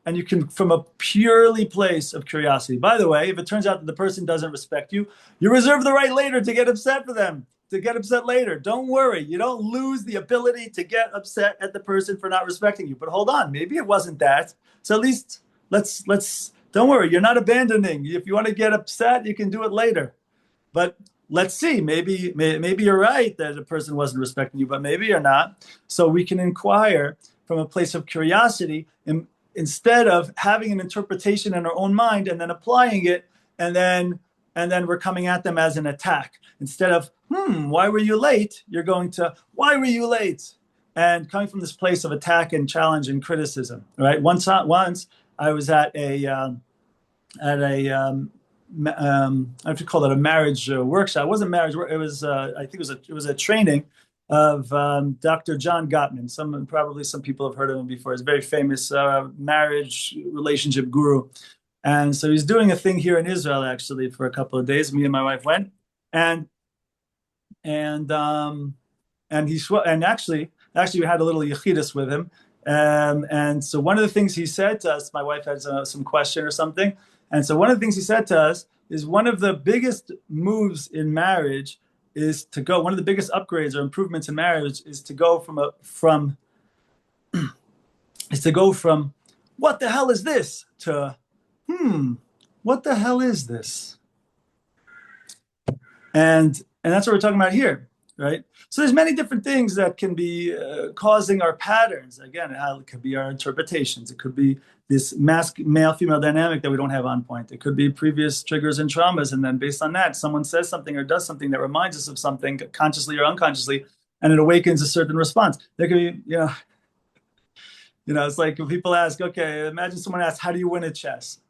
Speaker 4: And you can, from a purely place of curiosity. By the way, if it turns out that the person doesn't respect you, you reserve the right later to get upset for them, to get upset later. Don't worry. You don't lose the ability to get upset at the person for not respecting you. But hold on, maybe it wasn't that. So at least let's don't worry. You're not abandoning. If you want to get upset, you can do it later. But let's see. Maybe you're right that the person wasn't respecting you, but maybe you're not. So we can inquire from a place of curiosity and instead of having an interpretation in our own mind and then applying it, and then we're coming at them as an attack. Instead of, why were you late? You're going to, why were you late? And coming from this place of attack and challenge and criticism, right? Once I was at I have to call it a marriage workshop. It wasn't marriage. It was, I think it was a training of Dr. John Gottman. Probably some people have heard of him before. He's a very famous marriage relationship guru. And so he's doing a thing here in Israel, actually, for a couple of days. Me and my wife went, and actually we had a little yechidus with him. And so one of the things he said to us, my wife had some question or something. And so one of the things he said to us is one of the biggest moves in marriage is to go, one of the biggest upgrades or improvements in marriage is to go from what the hell is this to what the hell is this? And that's what we're talking about here, right? So there's many different things that can be causing our patterns. Again, it could be our interpretations. It could be this male-female dynamic that we don't have on point. It could be previous triggers and traumas. And then based on that, someone says something or does something that reminds us of something consciously or unconsciously, and it awakens a certain response. There could be, it's like when people ask, okay, imagine someone asks, how do you win at chess?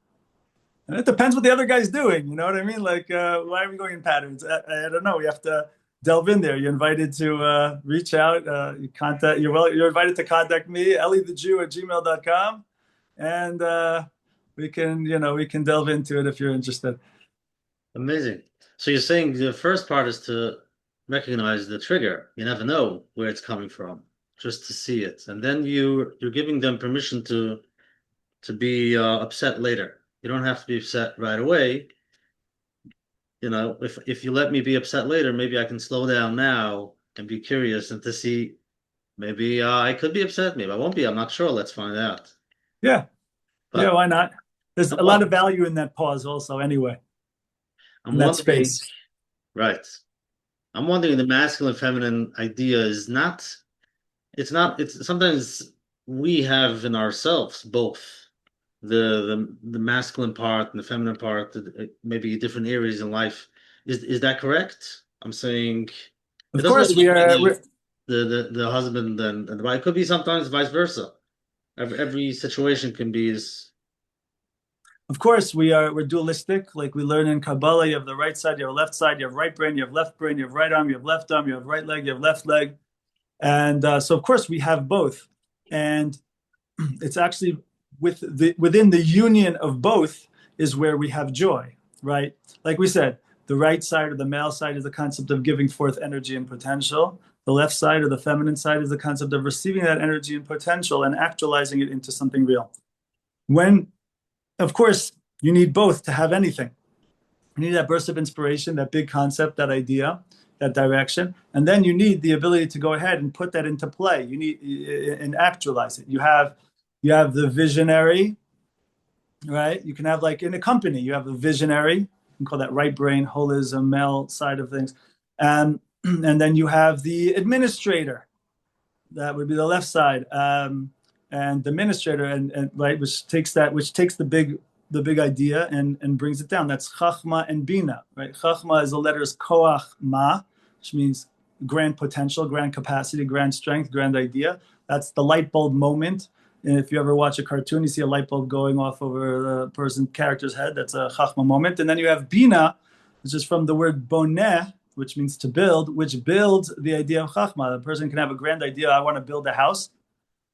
Speaker 4: And it depends what the other guy's doing. You know what I mean? Like, why are we going in patterns? I don't know. We have to delve in there. You're invited to reach out. You're invited to contact me, elithejew@gmail.com. And we can delve into it if you're interested.
Speaker 3: Amazing. So you're saying the first part is to recognize the trigger. You never know where it's coming from, just to see it, and then you're giving them permission to be upset later. You don't have to be upset right away. If you let me be upset later, maybe I can slow down now and be curious and to see maybe I could be upset, maybe I won't be. I'm not sure. Let's find out.
Speaker 4: Yeah. Yeah, why not? There's a lot of value in that pause also anyway.
Speaker 3: In that space. Right. I'm wondering, the masculine feminine idea is it's sometimes we have in ourselves both the masculine part and the feminine part, maybe different areas in life. Is that correct? I'm saying,
Speaker 4: of course, we are
Speaker 3: the husband and the wife. It could be sometimes vice versa. Every situation can be
Speaker 4: Of course, we're dualistic. Like we learn in Kabbalah, you have the right side, you have left side, you have right brain, you have left brain, you have right arm, you have left arm, you have right leg, you have left leg. And so, of course, we have both. And it's actually within the union of both is where we have joy, right? Like we said, the right side or the male side is the concept of giving forth energy and potential. The left side, or the feminine side, is the concept of receiving that energy and potential and actualizing it into something real. When, of course, you need both to have anything. You need that burst of inspiration, that big concept, that idea, that direction, and then you need the ability to go ahead and put that into play. You need and actualize it. You have the visionary, right? You can have, like in a company, you have the visionary. You can call that right brain, holism, male side of things, and then you have the administrator. That would be the left side, and the administrator, and right, which takes the big idea and brings it down. That's chachma and bina, right? Chachma is the letters koach ma, which means grand potential, grand capacity, grand strength, grand idea. That's the light bulb moment. And if you ever watch a cartoon, you see a light bulb going off over the person's character's head. That's a chachma moment. And then you have bina, which is from the word boneh, which means to build, which builds the idea of chachma. The person can have a grand idea. I want to build a house.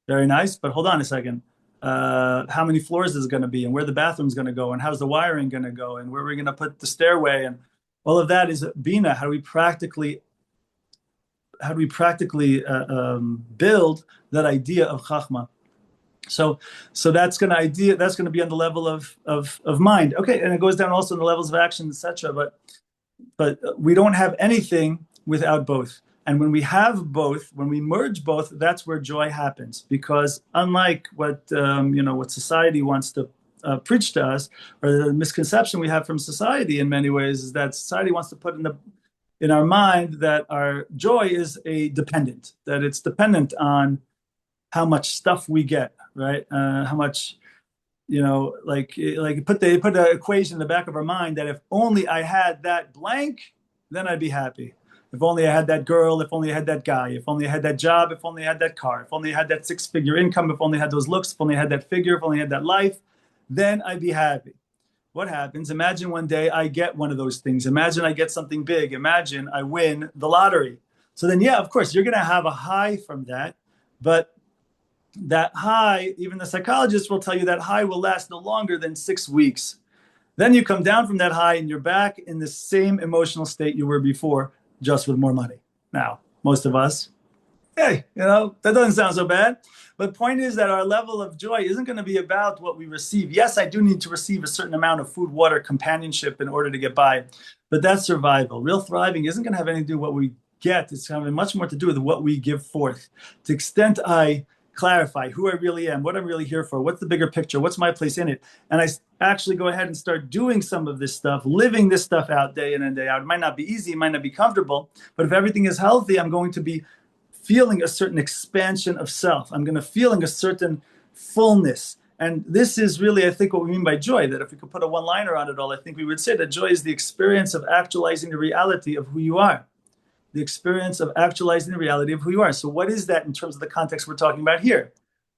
Speaker 4: Very nice. But hold on a second. How many floors is it going to be, and where the bathroom's going to go, and how's the wiring going to go, and where we're going to put the stairway, and all of that is bina. How do we practically build that idea of chachma? So that's going to be on the level of mind. Okay, and it goes down also in the levels of action, etc. But we don't have anything without both. And when we have both, when we merge both, that's where joy happens. Because unlike what society wants to preach to us, or the misconception we have from society in many ways, is that society wants to put in our mind that our joy is dependent, that it's dependent on how much stuff we get, right? How much, like put an equation in the back of our mind that if only I had that blank, then I'd be happy. If only I had that girl, if only I had that guy, if only I had that job, if only I had that car, if only I had that 6-figure income, if only I had those looks, if only I had that figure, if only I had that life, then I'd be happy. What happens? Imagine one day I get one of those things. Imagine I get something big. Imagine I win the lottery. So then, yeah, of course, you're going to have a high from that. But that high, even the psychologists will tell you that high will last no longer than 6 weeks. Then you come down from that high and you're back in the same emotional state you were before, just with more money. Now, most of us, hey, that doesn't sound so bad. But the point is that our level of joy isn't going to be about what we receive. Yes, I do need to receive a certain amount of food, water, companionship in order to get by. But that's survival. Real thriving isn't going to have anything to do with what we get. It's going to have much more to do with what we give forth. To the extent I clarify who I really am, what I'm really here for, what's the bigger picture, what's my place in it, and I actually go ahead and start doing some of this stuff, living this stuff out day in and day out. It might not be easy, it might not be comfortable, but if everything is healthy, I'm going to be feeling a certain expansion of self. I'm going to feeling a certain fullness. And this is really, I think, what we mean by joy, that if we could put a one-liner on it all, I think we would say that joy is the experience of actualizing the reality of who you are. The experience of actualizing the reality of who you are. So what is that in terms of the context we're talking about here?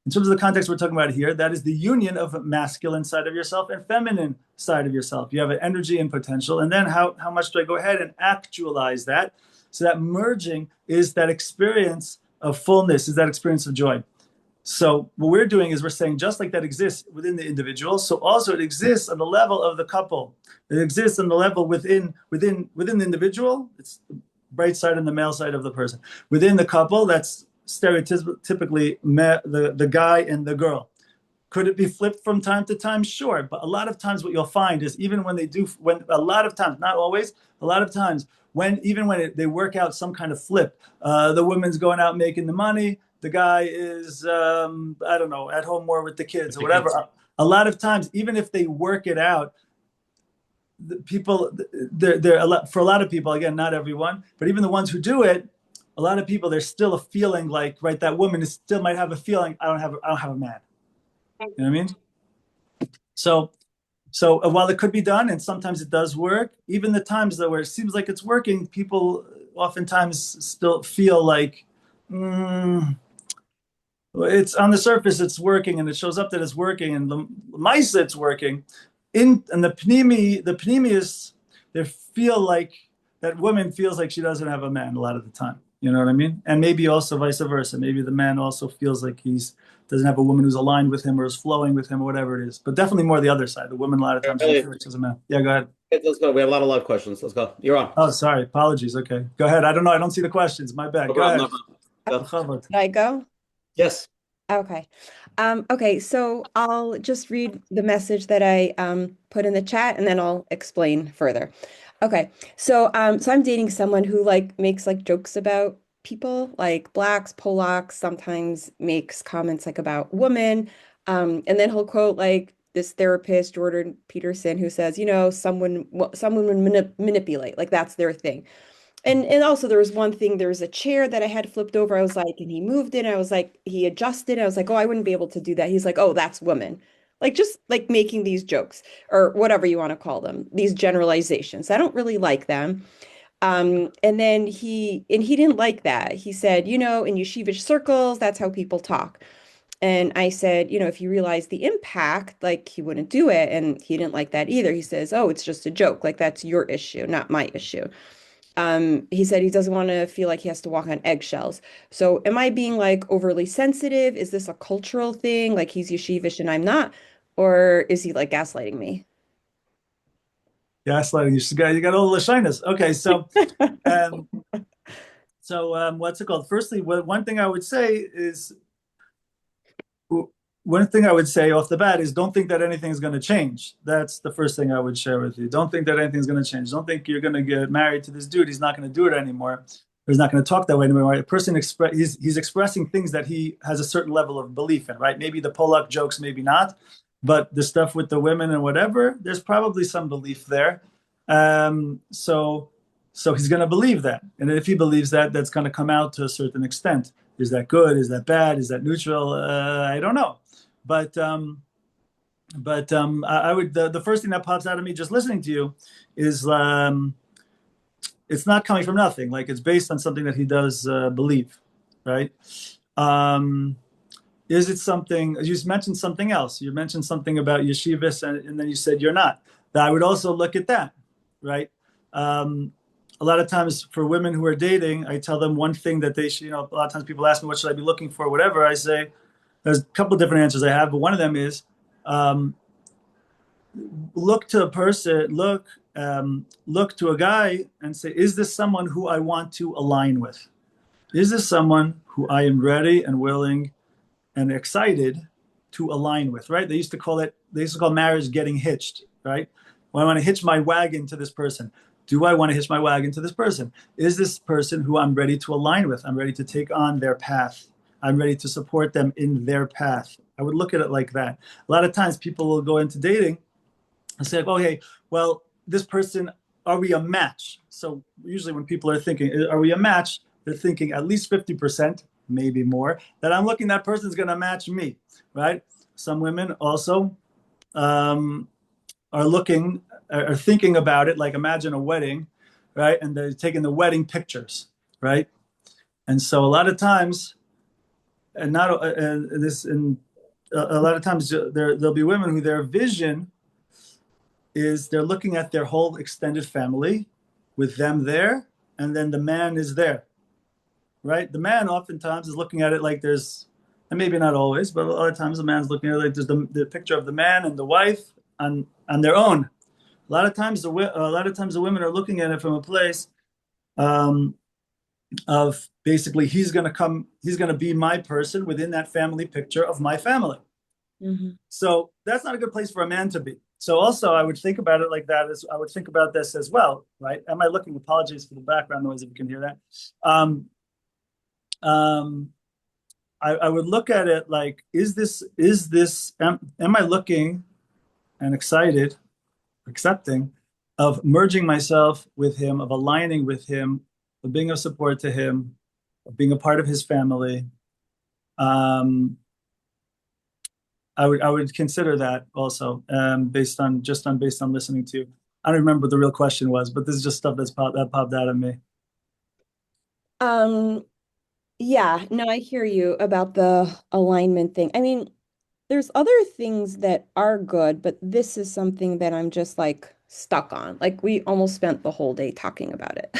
Speaker 4: In terms of the context we're talking about here, that is the union of masculine side of yourself and feminine side of yourself. You have an energy and potential. And then how much do I go ahead and actualize that? So that merging is that experience of fullness, is that experience of joy. So what we're doing is we're saying just like that exists within the individual, so also it exists on the level of the couple. It exists on the level within the individual. It's bright side and the male side of the person. Within the couple, that's stereotypically the guy and the girl. Could it be flipped from time to time? Sure. But a lot of times what you'll find is even when a lot of times, not always, a lot of times, when they work out some kind of flip, the woman's going out making the money, the guy is, I don't know, at home more with the kids or whatever. A lot of times, even if they work it out, for a lot of people, again, not everyone, but even the ones who do it, a lot of people, there's still a feeling like, right, that woman still might have a feeling, I don't have a man. You know what I mean? So while it could be done, and sometimes it does work, even the times though where it seems like it's working, people oftentimes still feel like it's on the surface, it's working, and it shows up that it's working, and the mice it's working. And the pneumius, they feel like that woman feels like she doesn't have a man a lot of the time. You know what I mean? And maybe also vice versa. Maybe the man also feels like he's doesn't have a woman who's aligned with him or is flowing with him or whatever it is. But definitely more the other side. The woman a lot of times doesn't feel like she's a man. Yeah, go ahead.
Speaker 1: Let's go. We have a lot of live questions. Let's go. You're on.
Speaker 4: Oh, sorry. Apologies. Okay. Go ahead. I don't know. I don't see the questions. My bad.
Speaker 1: No
Speaker 4: Go
Speaker 1: problem,
Speaker 4: ahead.
Speaker 1: no problem. Go.
Speaker 6: Did I go?
Speaker 1: Yes.
Speaker 6: Okay. Okay, so I'll just read the message that I put in the chat and then I'll explain further. Okay. So I'm dating someone who like makes like jokes about people, like blacks, Polacks, sometimes makes comments like about women. And then he'll quote like this therapist, Jordan Peterson, who says, you know, someone would manipulate, like that's their thing. And also there was one thing, there was a chair that I had flipped over. I was like, and he moved it. I was like, he adjusted. I was like, oh, I wouldn't be able to do that. He's like, oh, that's woman. Like just like making these jokes or whatever you want to call them, these generalizations. I don't really like them. And then he didn't like that. He said, you know, in yeshivish circles, that's how people talk. And I said, you know, if you realize the impact, like he wouldn't do it. And he didn't like that either. He says, oh, it's just a joke. Like that's your issue, not my issue. He said he doesn't want to feel like he has to walk on eggshells. So am I being like overly sensitive? Is this a cultural thing? Like he's yeshivish and I'm not? Or is he like gaslighting me?
Speaker 4: Gaslighting. You got all the shyness. Okay, so what's it called? Firstly, one thing I would say is off the bat is don't think that anything is going to change. That's the first thing I would share with you. Don't think that anything's going to change. Don't think you're going to get married to this dude. He's not going to do it anymore. He's not going to talk that way anymore. A person he's expressing things that he has a certain level of belief in, right? Maybe the Polak jokes, maybe not, but the stuff with the women and whatever, there's probably some belief there. So he's going to believe that, and if he believes that, that's going to come out to a certain extent. Is that good? Is that bad? Is that neutral? I don't know. But I would the first thing that pops out of me just listening to you is it's not coming from nothing. Like it's based on something that he does believe, right? Is it something? You mentioned something else. You mentioned something about yeshivas, and then you said you're not. I would also look at that, right? A lot of times for women who are dating, I tell them one thing that they should, you know, a lot of times people ask me, what should I be looking for, whatever. I say, there's a couple of different answers I have, but one of them is look to a person, look to a guy and say, is this someone who I want to align with? Is this someone who I am ready and willing and excited to align with, right? They used to call marriage getting hitched, right? When I want to hitch my wagon to this person. Do I want to hitch my wagon to this person? Is this person who I'm ready to align with? I'm ready to take on their path. I'm ready to support them in their path. I would look at it like that. A lot of times people will go into dating and say, oh, hey, well, this person, are we a match? So usually when people are thinking, are we a match? They're thinking at least 50%, maybe more, that I'm looking, that person's going to match me, right? Some women also are thinking about it, like imagine a wedding, right? And they're taking the wedding pictures, right? And so a lot of times, a lot of times there'll be women who their vision is they're looking at their whole extended family with them there, and then the man is there, right? The man oftentimes is looking at it like there's, and maybe not always, but a lot of times the man's looking at it like there's the picture of the man and the wife on their own. A lot of times the women are looking at it from a place of basically he's going to be my person within that family picture of my family. Mm-hmm. So that's not a good place for a man to be. So also I would think about it like that. I would think about this as well, right? Am I looking? Apologies for the background noise if you can hear that. I would look at it like, am I looking and excited, accepting of merging myself with him, of aligning with him, of being of support to him, of being a part of his family. I would consider that also, based on listening to you. I don't remember what the real question was, but this is just stuff that popped out of me.
Speaker 6: Yeah, no, I hear you about the alignment thing. I mean, there's other things that are good, but this is something that I'm just like stuck on. Like we almost spent the whole day talking about it.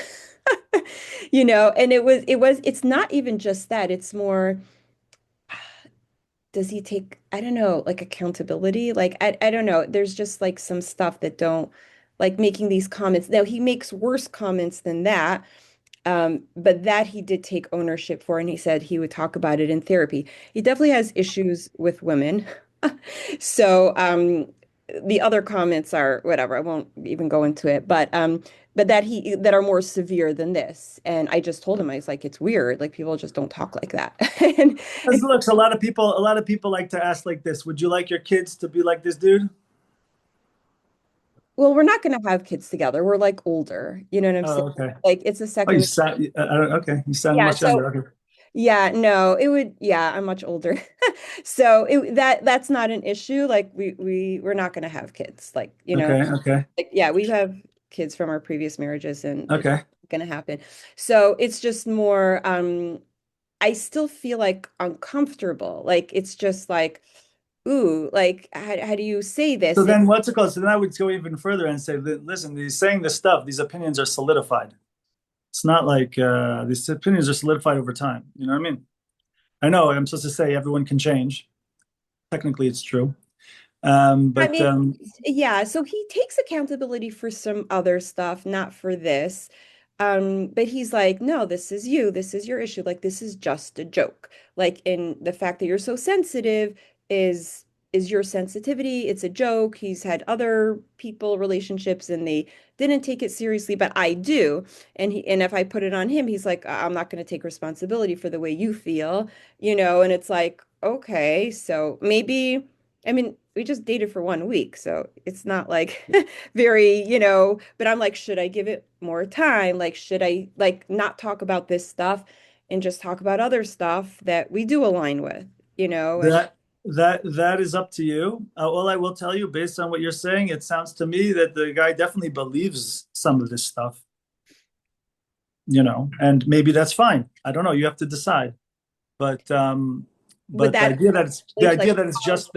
Speaker 6: And it's not even just that. It's more, does he take, I don't know, like accountability? Like, I don't know. There's just like some stuff that don't, like making these comments. Now, he makes worse comments than that. But that he did take ownership for, and he said he would talk about it in therapy. He definitely has issues with women. So the other comments are whatever. I won't even go into it, but that are more severe than this. And I just told him, I was like, it's weird. Like people just don't talk like that. and,
Speaker 4: Look, a lot of people like to ask like this. Would you like your kids to be like this dude?
Speaker 6: well, we're not going to have kids together. We're like older. You know what I'm saying?
Speaker 4: Okay.
Speaker 6: Like it's a
Speaker 4: Oh, you
Speaker 6: second.
Speaker 4: sound okay. You sound
Speaker 6: Yeah.
Speaker 4: much younger. Okay.
Speaker 6: Yeah, no, it would, yeah, I'm much older. So that's not an issue. Like we're not going to have kids. Like,
Speaker 4: Okay.
Speaker 6: like yeah, we have kids from our previous marriages and it's
Speaker 4: Okay.
Speaker 6: going to happen. So it's just more I still feel like uncomfortable. Like it's just like ooh, like how do you say this?
Speaker 4: So then what's it called? So then I would go even further and say, listen, he's saying this stuff, these opinions are solidified. It's not like these opinions are solidified over time. You know what I mean? I know I'm supposed to say everyone can change. Technically, it's true.
Speaker 6: I
Speaker 4: But
Speaker 6: mean, yeah, so he takes accountability for some other stuff, not for this. But he's like, no, this is you, this is your issue. Like this is just a joke. Like in the fact that you're so sensitive is your sensitivity. It's a joke. He's had other people relationships and they didn't take it seriously, but I do. And if I put it on him, he's like, I'm not going to take responsibility for the way you feel, and it's like, okay, so maybe. I mean, we just dated for 1 week, so it's not like very, but I'm like, should I give it more time? Like, should I like not talk about this stuff and just talk about other stuff that we do align with, and
Speaker 4: that is up to you. All I will tell you, based on what you're saying, it sounds to me that the guy definitely believes some of this stuff, and maybe that's fine. I don't know. You have to decide. But
Speaker 6: would
Speaker 4: the
Speaker 6: that
Speaker 4: idea that it's
Speaker 6: like
Speaker 4: the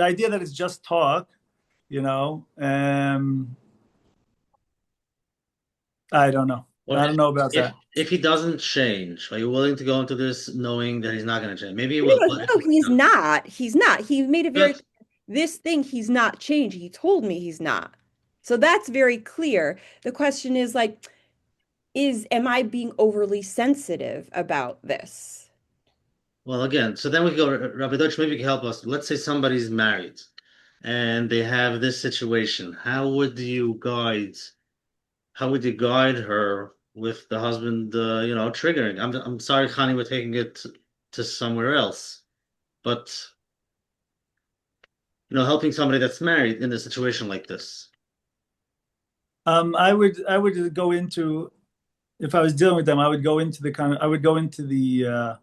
Speaker 4: idea that it's just talk, I don't know.
Speaker 3: Well,
Speaker 4: I don't know about that.
Speaker 3: If he doesn't change, are you willing to go into this knowing that he's not going to change? Maybe he will.
Speaker 6: no, no, he's not. He's not. He made it very
Speaker 3: Good.
Speaker 6: this thing he's not changing. He told me he's not. So that's very clear. The question is like, am I being overly sensitive about this?
Speaker 3: Well, again, so then we go, Rabbi Deutsch, maybe you can help us. Let's say somebody's married and they have this situation. How would you guide her with the husband, triggering? I'm sorry, Connie, we're taking it to somewhere else, but helping somebody that's married in a situation like this.
Speaker 4: I would go into, if I was dealing with them, I would go into the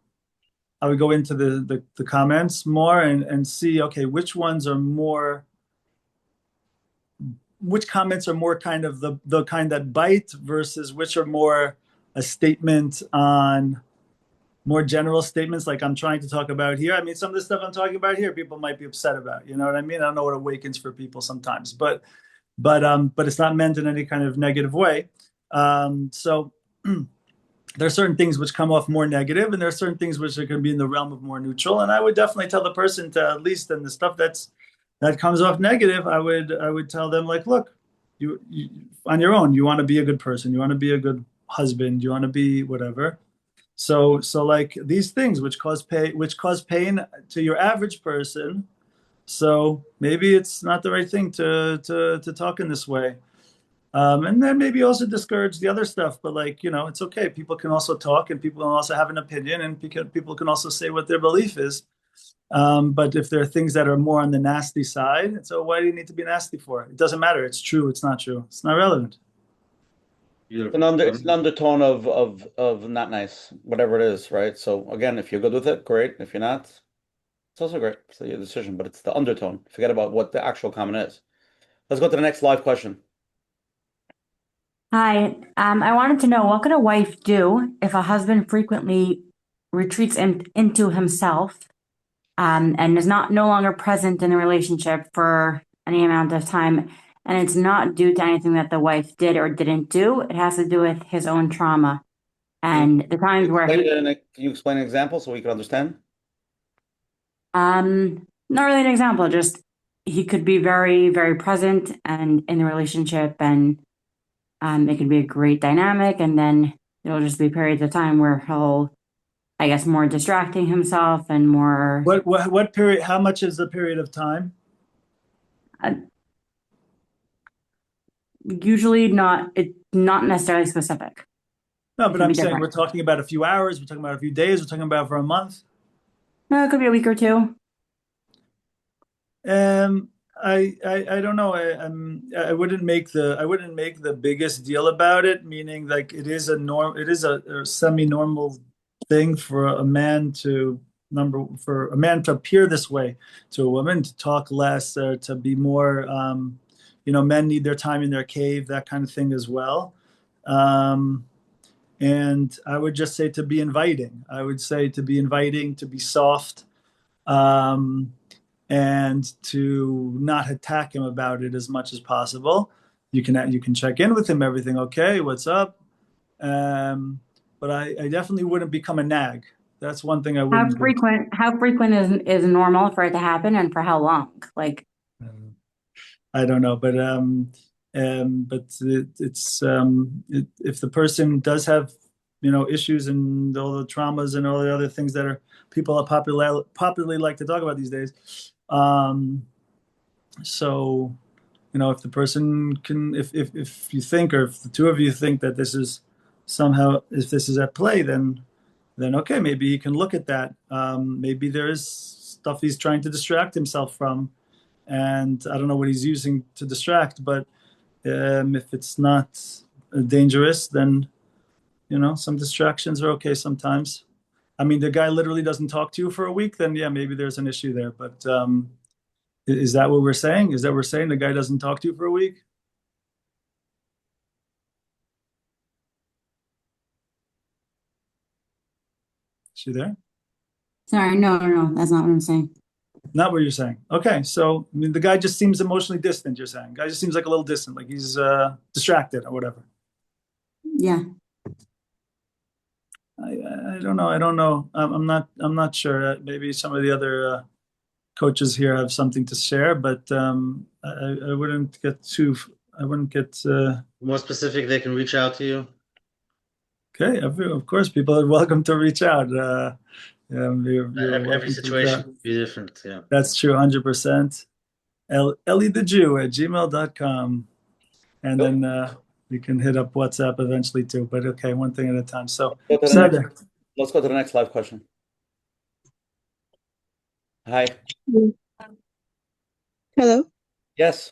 Speaker 4: comments more and see, okay, which comments are more kind of the kind that bite versus which are more a statement on more general statements like I'm trying to talk about here. I mean, some of the stuff I'm talking about here, people might be upset about. You know what I mean? I don't know what awakens for people sometimes, but it's not meant in any kind of negative way. So there are certain things which come off more negative, and there are certain things which are going to be in the realm of more neutral. And I would definitely tell the person to, at least in the stuff that comes off negative, I would tell them like, look, you on your own, you want to be a good person, you want to be a good husband, you want to be whatever. So like these things which cause pain to your average person. So maybe it's not the right thing to talk in this way. And then maybe also discourage the other stuff. But it's okay. People can also talk and people can also have an opinion and people can also say what their belief is. But if there are things that are more on the nasty side, so why do you need to be nasty for? It doesn't matter. It's true. It's not true. It's not relevant.
Speaker 1: It's an undertone of not nice, whatever it is, right? So again, if you're good with it, great. If you're not, it's also great. It's your decision, but it's the undertone. Forget about what the actual comment is. Let's go to the next live question.
Speaker 7: Hi, I wanted to know what could a wife do if a husband frequently retreats into himself, and is no longer present in the relationship for any amount of time, and it's not due to anything that the wife did or didn't do. It has to do with his own trauma. And the times where
Speaker 1: Can you explain an example so we can understand?
Speaker 7: not really an example, just he could be very, very present and in the relationship, and it could be a great dynamic, and then there'll just be periods of time where he'll, I guess, more distracting himself and more.
Speaker 4: What period? How much is the period of time?
Speaker 7: Usually not necessarily specific.
Speaker 4: No,
Speaker 7: It
Speaker 4: but
Speaker 7: can
Speaker 4: I'm
Speaker 7: be
Speaker 4: saying
Speaker 7: different.
Speaker 4: we're talking about a few hours, we're talking about a few days, we're talking about for a month.
Speaker 7: No, it could be a week or two.
Speaker 4: I don't know. I wouldn't make the biggest deal about it, meaning like it is a semi-normal thing for a man to appear this way to a woman, to talk less, to be more, men need their time in their cave, that kind of thing as well. And I would just say to be inviting. I would say to be inviting, to be soft, and to not attack him about it as much as possible. You can check in with him. Everything okay? What's up? But I definitely wouldn't become a nag. That's one thing I wouldn't do.
Speaker 7: How frequent is normal for it to happen, and for how long? Like,
Speaker 4: I don't know, but if the person does have issues and all the traumas and all the other things that people are popularly like to talk about these days, so if the person can, if you think, or if the two of you think that this is somehow, if this is at play, then okay, maybe he can look at that. Maybe there is stuff he's trying to distract himself from, and I don't know what he's using to distract, but if it's not dangerous, then some distractions are okay sometimes. I mean, the guy literally doesn't talk to you for a week, then yeah, maybe there's an issue there. But is that what we're saying? Is that we're saying the guy doesn't talk to you for a week? Is she there?
Speaker 7: sorry, no, that's not what I'm saying.
Speaker 4: Not what you're saying. Okay, so I mean, the guy just seems emotionally distant. You're saying, guy just seems like a little distant, like he's distracted or whatever.
Speaker 7: Yeah.
Speaker 4: I don't know. I don't know. I'm not sure. Maybe some of the other coaches here have something to share, but I wouldn't get too. I wouldn't get.
Speaker 3: More specific, they can reach out to you.
Speaker 4: Okay, of course, people are welcome to reach out.
Speaker 3: Every situation would be different. Yeah,
Speaker 4: that's true, 100%. Eli the Jew at gmail.com, and then you can hit up WhatsApp eventually too. But okay, one thing at a time. So
Speaker 1: Let's go to the next live question. Hi.
Speaker 8: Hello.
Speaker 1: Yes.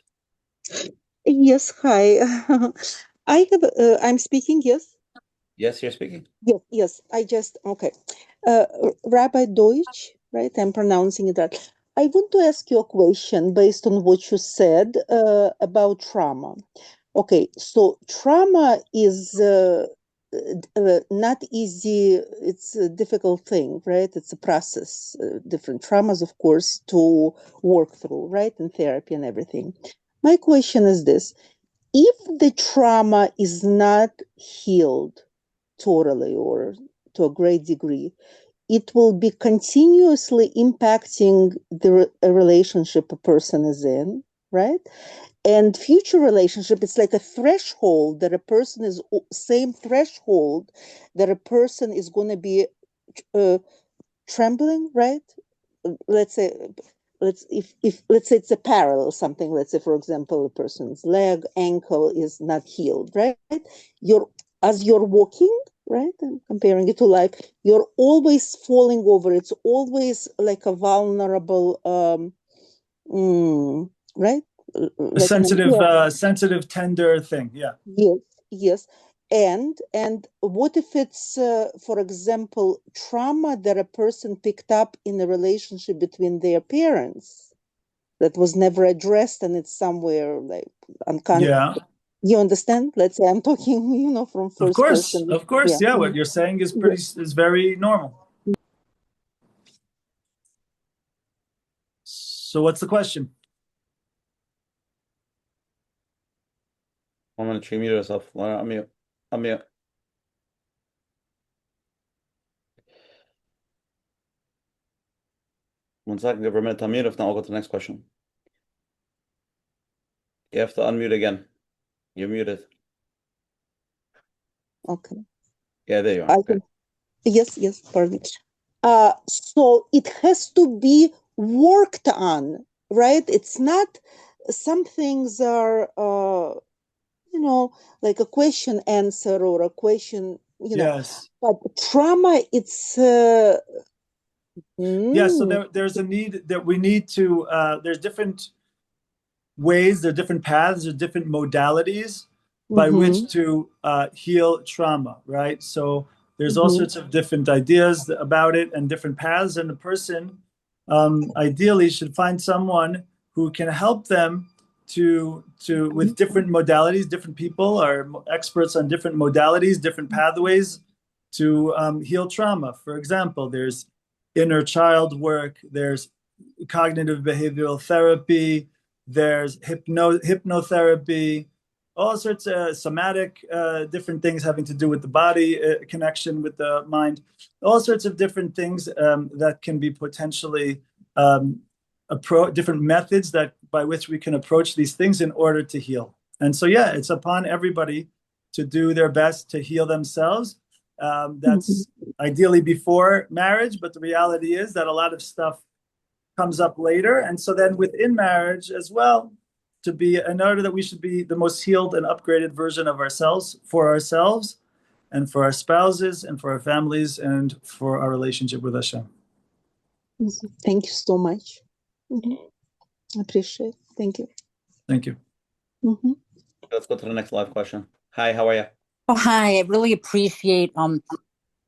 Speaker 8: Yes. Hi. I have. I'm speaking. Yes.
Speaker 1: Yes, you're speaking.
Speaker 8: Yes. Yes. Okay. Rabbi Deutsch, right? I'm pronouncing it right. I want to ask you a question based on what you said about trauma. Okay, so trauma is not easy. It's a difficult thing, right? It's a process. Different traumas, of course, to work through, right? In therapy and everything. My question is this: if the trauma is not healed totally or to a great degree, it will be continuously impacting the relationship a person is in, right? And future relationship, it's like a threshold that a person is, same threshold that a person is going to be trembling, right? Let's say, let's say it's a parallel something. Let's say, for example, a person's leg, ankle is not healed, right? As you're walking, right? I'm comparing it to life. You're always falling over. It's always like a vulnerable, right?
Speaker 4: a sensitive, tender thing. Yeah.
Speaker 8: Yes. And what if it's, for example, trauma that a person picked up in a relationship between their parents that was never addressed, and it's somewhere like unconscious.
Speaker 4: Yeah.
Speaker 8: You understand? Let's say I'm talking, from first person.
Speaker 4: Of course. Yeah. What you're saying is is very normal. So what's the question?
Speaker 1: I'm going to mute yourself. Unmute. 1 second, give her a minute to unmute. If not, I'll go to the next question. You have to unmute again. You're muted.
Speaker 8: Okay.
Speaker 1: Yeah, there you are. Okay.
Speaker 8: Yes, pardon. So it has to be worked on, right? It's not, some things are, like a question answer or a question,
Speaker 4: Yes.
Speaker 8: but trauma, it's,
Speaker 4: Yeah, so there's a need that we need to, there's different ways, there are different paths, there are different modalities by which to heal trauma, right? So there's all sorts of different ideas about it and different paths, and the person ideally should find someone who can help them to with different modalities. Different people are experts on different modalities, different pathways to heal trauma. For example, there's inner child work, there's cognitive behavioral therapy, there's hypnotherapy, all sorts of somatic different things having to do with the body, connection with the mind, all sorts of different things that can be potentially different methods that by which we can approach these things in order to heal. And so, yeah, it's upon everybody to do their best to heal themselves. That's ideally before marriage, but the reality is that a lot of stuff comes up later. And so then within marriage as well, to be in order that we should be the most healed and upgraded version of ourselves and for our spouses and for our families and for our relationship with Hashem.
Speaker 8: Thank you so much. I appreciate it. Thank you.
Speaker 4: Thank you.
Speaker 1: Let's go to the next live question. Hi, how are you?
Speaker 9: Oh, hi. I really appreciate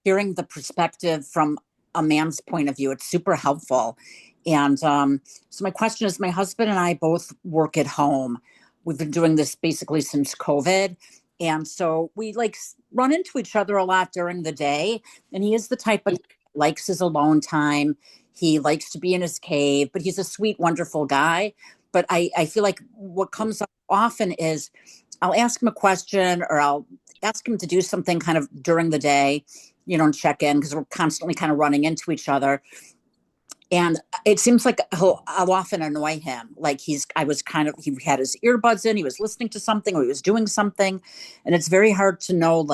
Speaker 9: hearing the perspective from a man's point of view. It's super helpful. And so my question is, my husband and I both work at home. We've been doing this basically since COVID. And so we run into each other a lot during the day. And he is the type of likes his alone time. He likes to be in his cave, but he's a sweet, wonderful guy. But I feel like what comes up often is I'll ask him a question or I'll ask him to do something kind of during the day, and check in because we're constantly kind of running into each other. And it seems like I'll often annoy him. Like he had his earbuds in, he was listening to something or he was doing something. And it's very hard to know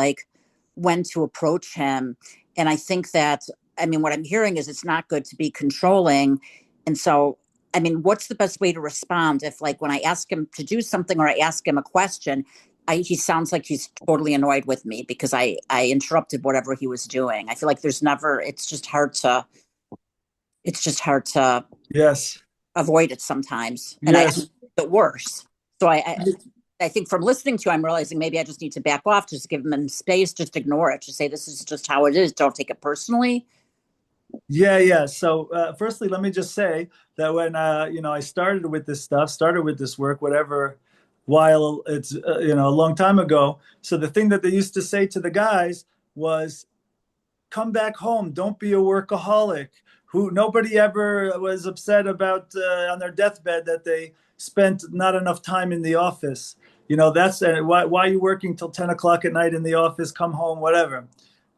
Speaker 9: when to approach him. And I think that, what I'm hearing is it's not good to be controlling. And so, what's the best way to respond if when I ask him to do something or I ask him a question, he sounds like he's totally annoyed with me because I interrupted whatever he was doing. I feel like it's just hard to
Speaker 4: Yes.
Speaker 9: avoid it sometimes. And
Speaker 4: Yes.
Speaker 9: I get worse. So I think from listening to you, I'm realizing maybe I just need to back off, just give him space, just ignore it, just say, this is just how it is. Don't take it personally.
Speaker 4: Yeah. So firstly, let me just say that when, I started with this work, whatever, while it's, a long time ago. So the thing that they used to say to the guys was, come back home. Don't be a workaholic. Nobody ever was upset about on their deathbed that they spent not enough time in the office. That's why are you working till 10 o'clock at night in the office? Come home, whatever.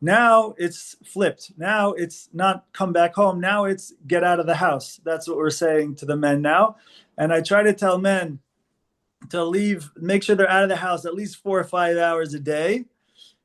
Speaker 4: Now it's flipped. Now it's not come back home. Now it's get out of the house. That's what we're saying to the men now. And I try to tell men to make sure they're out of the house at least 4 or 5 hours a day.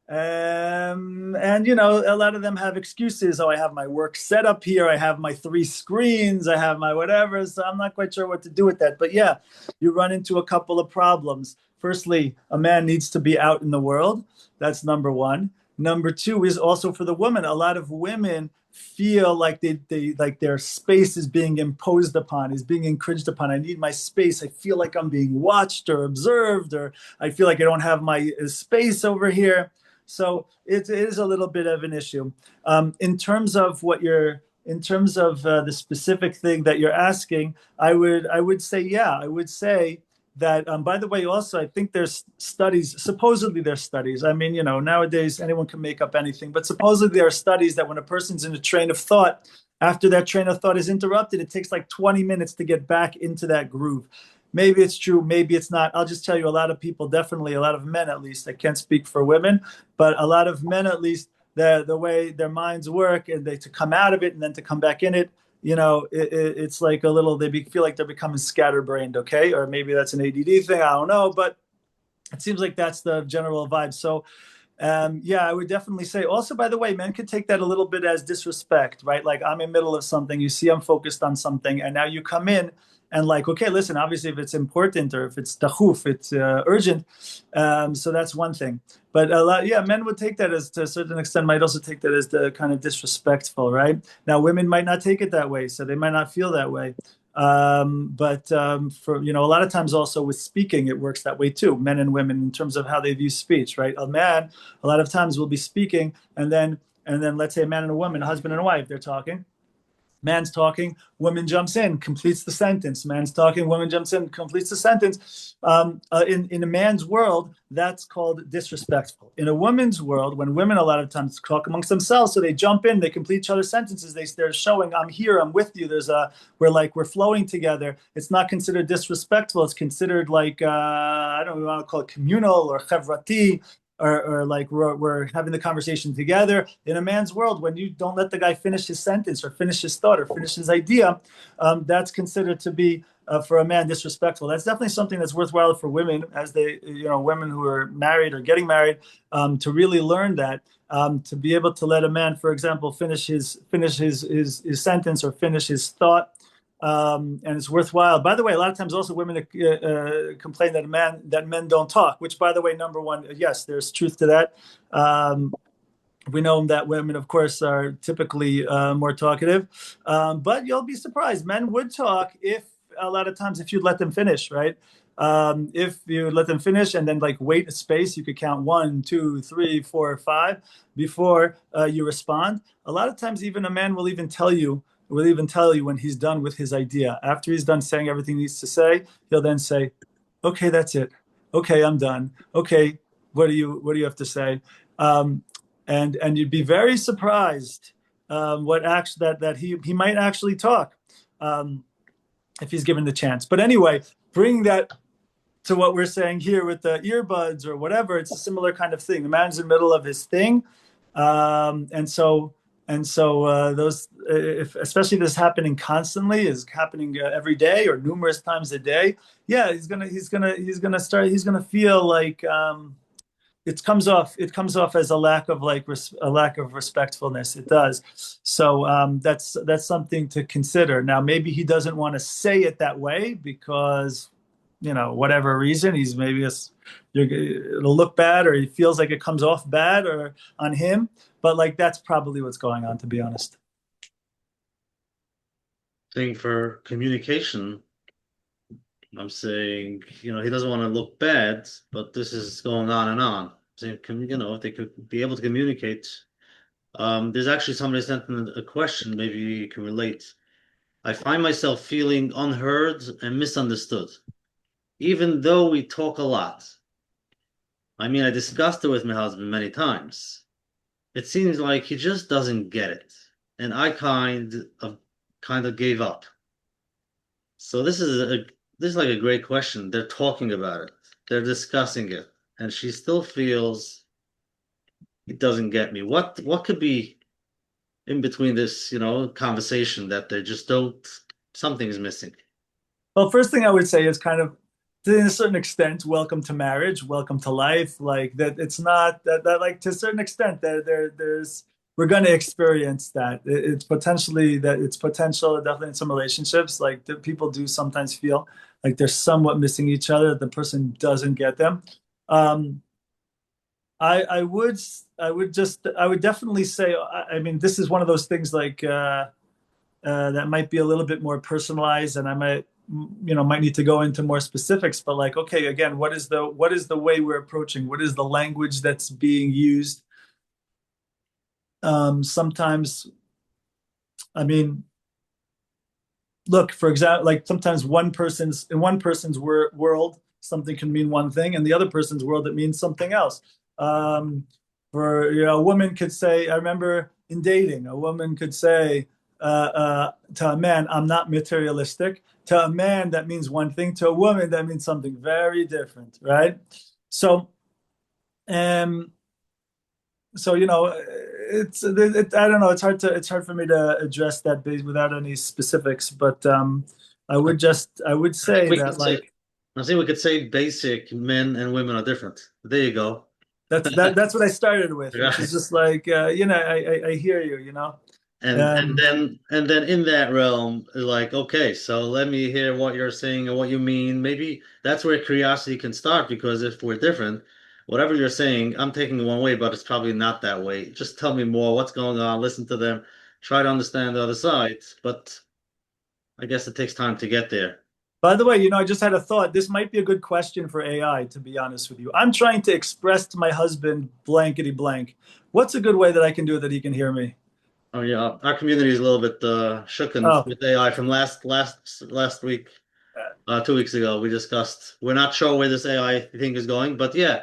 Speaker 4: And a lot of them have excuses. Oh, I have my work set up here. I have my 3 screens. I have my whatever. So I'm not quite sure what to do with that. But yeah, you run into a couple of problems. Firstly, a man needs to be out in the world. That's number one. Number two is also for the woman. A lot of women feel like they like their space is being imposed upon, is being infringed upon. I need my space. I feel like I'm being watched or observed, or I feel like I don't have my space over here. So it is a little bit of an issue. In terms of the specific thing that you're asking, I would say that, by the way, also, I think there's supposedly there's studies. Nowadays anyone can make up anything, but supposedly there are studies that when a person's in a train of thought, after that train of thought is interrupted, it takes 20 minutes to get back into that groove. Maybe it's true, maybe it's not. I'll just tell you, a lot of people, definitely a lot of men at least, I can't speak for women, but a lot of men at least, the way their minds work and to come out of it and then to come back in it, it's like a little, feel like they're becoming scatterbrained, okay? Or maybe that's an ADD thing, I don't know, but it seems like that's the general vibe. So yeah, I would definitely say also, by the way, men could take that a little bit as disrespect, right? Like I'm in the middle of something, you see I'm focused on something, and now you come in and like, okay, listen, obviously if it's important or if it's dachuf, it's urgent. So that's one thing. But men would take that as, to a certain extent, might also take that as the kind of disrespectful, right? Now, women might not take it that way, so they might not feel that way. But for, a lot of times also with speaking, it works that way too, men and women, in terms of how they view speech, right? A man, a lot of times will be speaking, and then let's say a man and a woman, a husband and a wife, they're talking. Man's talking, woman jumps in, completes the sentence. Man's talking, woman jumps in, completes the sentence. In a man's world, that's called disrespectful. In a woman's world, when women a lot of times talk amongst themselves, so they jump in, they complete each other's sentences. They're showing, I'm here, I'm with you. We're flowing together. It's not considered disrespectful. It's considered like, I don't know, we want to call it communal or chevrati. Or like we're having the conversation together. In a man's world, when you don't let the guy finish his sentence or finish his thought or finish his idea, that's considered to be for a man disrespectful. That's definitely something that's worthwhile for women, as they, women who are married or getting married, to really learn that, to be able to let a man, for example, finish his sentence or finish his thought. And it's worthwhile. By the way, a lot of times also women complain that men don't talk, which, by the way, number one, yes, there's truth to that. We know that women, of course, are typically more talkative, but you'll be surprised. Men would talk a lot of times if you'd let them finish, right? If you let them finish and then like wait a space, you could count 1, 2, 3, 4, 5 before you respond. A lot of times, even a man will even tell you when he's done with his idea. After he's done saying everything he needs to say, he'll then say, okay, that's it. Okay, I'm done. Okay, what do you have to say? And you'd be very surprised that he might actually talk if he's given the chance. But anyway, bring that to what we're saying here with the earbuds or whatever. It's a similar kind of thing. The man's in the middle of his thing, and so those, if especially this happening constantly, is happening every day or numerous times a day. Yeah, he's gonna feel like it comes off as a lack of respectfulness. It does. So that's something to consider. Now, maybe he doesn't want to say it that way because, whatever reason, it'll look bad, or he feels like it comes off bad or on him. But like that's probably what's going on, to be honest.
Speaker 3: Thing for communication, I'm saying, he doesn't want to look bad, but this is going on and on. So, if they could be able to communicate. There's actually somebody sent in a question, maybe you can relate. I find myself feeling unheard and misunderstood, even though we talk a lot. I mean, I discussed it with my husband many times. It seems like he just doesn't get it, and I kind of gave up. So this is like a great question. They're talking about it, they're discussing it, and she still feels he doesn't get me. What could be in between this, conversation that they just don't? Something's missing.
Speaker 4: Well, first thing I would say is kind of, to a certain extent, welcome to marriage, welcome to life. Like that, it's not that like to a certain extent there's we're going to experience that. It's potential definitely in some relationships. Like people do sometimes feel like they're somewhat missing each other, that the person doesn't get them. I would definitely say, I mean, this is one of those things like that might be a little bit more personalized, and I might need to go into more specifics, but like, okay, again, what is the way we're approaching? What is the language that's being used? Sometimes, I mean, look, for example, like sometimes in one person's world, something can mean one thing, and the other person's world, it means something else. For a woman could say, I remember in dating, a woman could say to a man, I'm not materialistic. To a man, that means one thing. To a woman, that means something very different, right? So I don't know. It's hard for me to address that without any specifics, but I would say that like
Speaker 3: I think we could say basic men and women are different. There you go.
Speaker 4: that's what I started with, which
Speaker 3: Right.
Speaker 4: is just like I hear you,
Speaker 3: And then in that realm, like, okay, so let me hear what you're saying and what you mean. Maybe that's where curiosity can start, because if we're different, whatever you're saying, I'm taking it one way, but it's probably not that way. Just tell me more, what's going on, listen to them, try to understand the other side. But I guess it takes time to get there.
Speaker 4: By the way, I just had a thought. This might be a good question for AI, to be honest with you. I'm trying to express to my husband blankety blank. What's a good way that I can do that he can hear me?
Speaker 3: Oh yeah, our community is a little bit shooken with AI from last week, 2 weeks ago. We discussed. We're not sure where this AI thing is going, but yeah,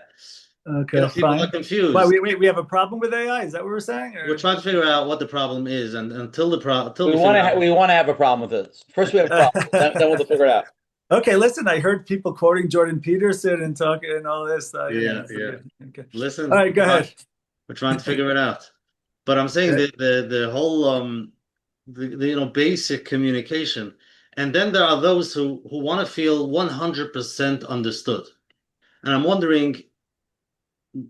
Speaker 4: Okay,
Speaker 3: people
Speaker 4: fine.
Speaker 3: are confused.
Speaker 4: Wait, we have a problem with AI? Is that what we're saying? Or?
Speaker 3: We're trying to figure out what the problem is, and until we
Speaker 1: want to have a problem with this. First, we have a problem, then we'll figure it out.
Speaker 4: Okay, listen. I heard people quoting Jordan Peterson and talking and all this.
Speaker 3: Yeah.
Speaker 4: Okay.
Speaker 3: Listen.
Speaker 4: All right, go ahead.
Speaker 3: We're trying to figure it out, but I'm saying the whole basic communication, and then there are those who want to feel 100% understood, and I'm wondering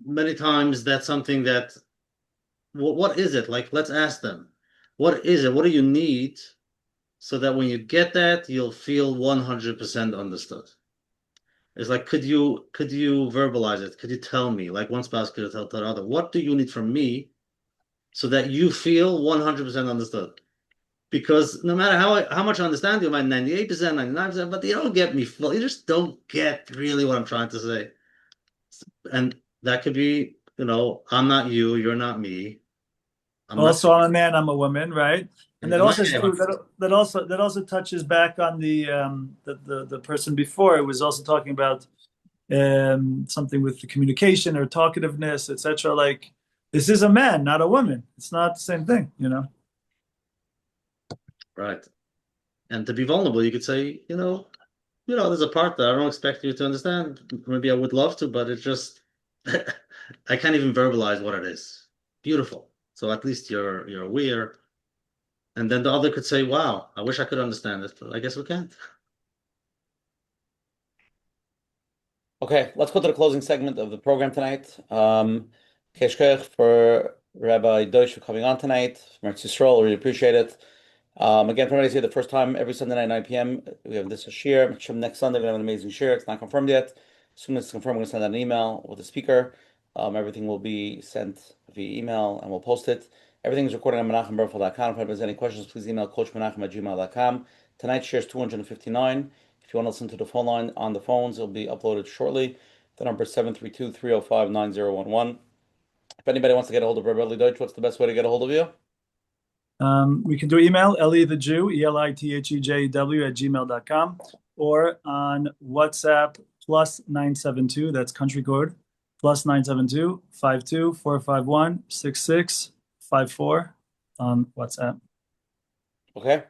Speaker 3: many times that's something that what is it like? Let's ask them, what is it? What do you need so that when you get that, you'll feel 100% understood? It's like, could you verbalize it? Could you tell me, like one spouse could tell the other, what do you need from me so that you feel 100% understood? Because no matter how much I understand you, might 98%, 99%, but you don't get me full. You just don't get really what I'm trying to say. And that could be, I'm not you, you're not me.
Speaker 4: I'm a man, I'm a woman, right? And that also touches back on the person before. It was also talking about something with the communication or talkativeness, etc. Like, this is a man, not a woman. It's not the same thing,
Speaker 3: Right. And to be vulnerable, you could say, there's a part that I don't expect you to understand. Maybe I would love to, but it's just I can't even verbalize what it is. Beautiful. So at least you're aware. And then the other could say, wow, I wish I could understand it, but I guess we can't.
Speaker 1: Okay, let's go to the closing segment of the program tonight. Keshkech for Rabbi Deutsch for coming on tonight. From Eretz Yisrael, really appreciate it. Again, for everybody's here the first time, every Sunday night, 9 p.m., we have this shir. Next Sunday, we're going to have an amazing shir. It's not confirmed yet. As soon as it's confirmed, we're going to send out an email with the speaker. Everything will be sent via email, and we'll post it. Everything is recorded on menachemberfeld.com. If anybody has any questions, please email coachmenachem@gmail.com. Tonight's shir is 259. If you want to listen to the phone line on the phones, it'll be uploaded shortly. The number is 732-305-9011. If anybody wants to get a hold of Rabbi Eli Deutsch, what's the best way to get a hold of you?
Speaker 4: We can do email, Eli the Jew, ELITHEJW @gmail.com, or on WhatsApp +972, that's country code, +972 52 451 6654 on WhatsApp.
Speaker 1: Okay.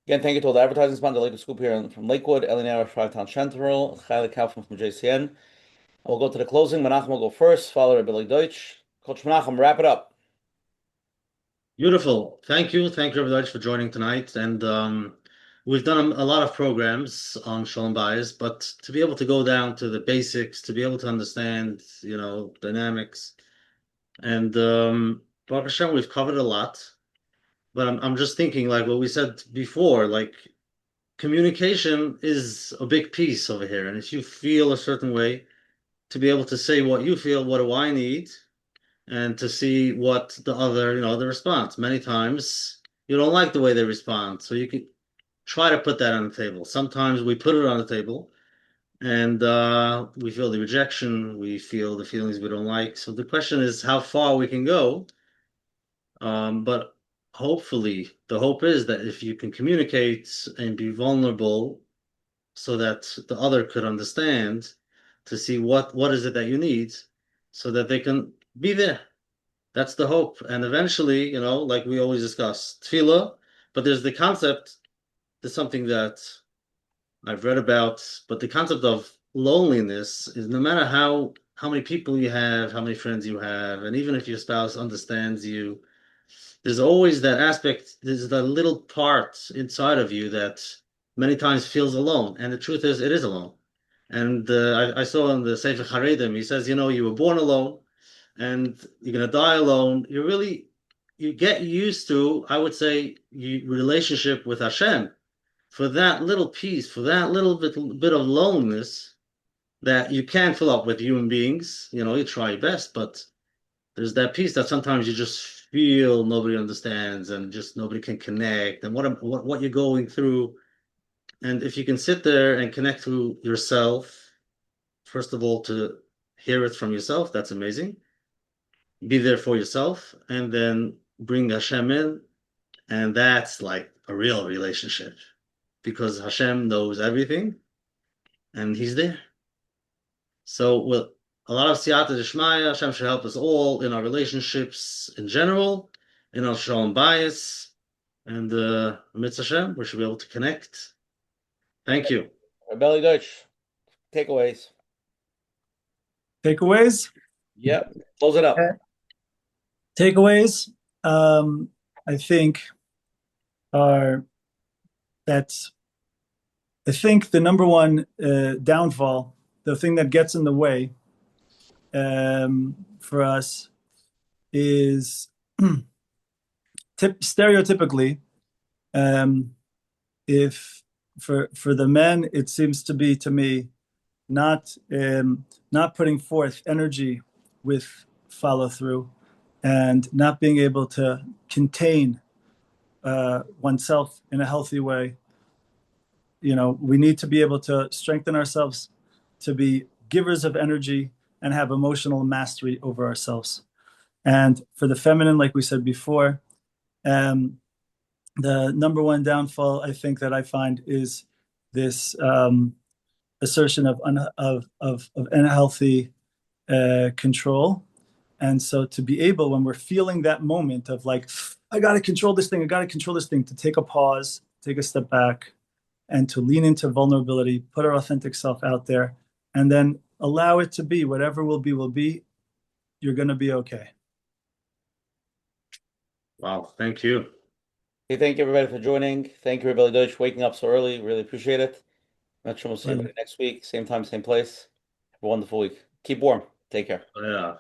Speaker 1: Again, thank you to all the advertising sponsors, the Lakewood Scoop here from Lakewood, Elinara, Five-Town Chanterelle, Chaylik Kaufman from JCN. We'll go to the closing. Menachem will go first, followed by Rabbi Eli Deutsch. Coach Menachem, wrap it up.
Speaker 3: Beautiful. Thank you. Thank you, Rabbi Deutsch, for joining tonight. And we've done a lot of programs on Shalom Bayis, but to be able to go down to the basics, to be able to understand, dynamics, and Baruch Hashem, we've covered a lot. But I'm just thinking, like what we said before, like communication is a big piece over here. And if you feel a certain way, to be able to say what you feel, what do I need? And to see what the other, the response. Many times you don't like the way they respond. So you can try to put that on the table. Sometimes we put it on the table and we feel the rejection, we feel the feelings we don't like. So the question is how far we can go. But hopefully the hope is that if you can communicate and be vulnerable so that the other could understand, to see what is it that you need so that they can be there. That's the hope. And eventually, like we always discuss, tefillah, but there's the concept, there's something that I've read about, but the concept of loneliness is no matter how how many people you have, how many friends you have, and even if your spouse understands you, there's always that aspect, there's that little part inside of you that many times feels alone. And the truth is, it is alone. And I saw in the Sefer Haredim, he says, you were born alone and you're going to die alone. You get used to, I would say, relationship with Hashem for that little piece, for that little bit of loneliness that you can't fill up with human beings. You try your best, but there's that piece that sometimes you just feel nobody understands and just nobody can connect and what you're going through. And if you can sit there and connect to yourself, first of all, to hear it from yourself, that's amazing. Be there for yourself and then bring Hashem in. And that's like a real relationship because Hashem knows everything and he's there. So with a lot of siyata d'shmaya, Hashem should help us all in our relationships in general, in our shalom bayis, and mitzvah Hashem, we should be able to connect. Thank you.
Speaker 1: Rabbi Eli Deutsch, takeaways.
Speaker 4: Takeaways?
Speaker 1: Yep. Close it up.
Speaker 4: Takeaways, I think, are that I think the number one downfall, the thing that gets in the way for us is stereotypically, if for the men, it seems to be to me not putting forth energy with follow through and not being able to contain oneself in a healthy way. We need to be able to strengthen ourselves to be givers of energy and have emotional mastery over ourselves. And for the feminine, like we said before, the number one downfall I think that I find is this assertion of unhealthy control. And so to be able, when we're feeling that moment of like, I got to control this thing, to take a pause, take a step back, and to lean into vulnerability, put our authentic self out there, and then allow it to be. Whatever will be. You're going to be okay.
Speaker 3: Wow, thank you.
Speaker 1: Hey, thank you everybody for joining. Thank you, Rabbi Eli Deutsch, waking up so early. Really appreciate it. Not sure we'll see you next week. Same time, same place. Have a wonderful week. Keep warm. Take care.
Speaker 3: Yeah.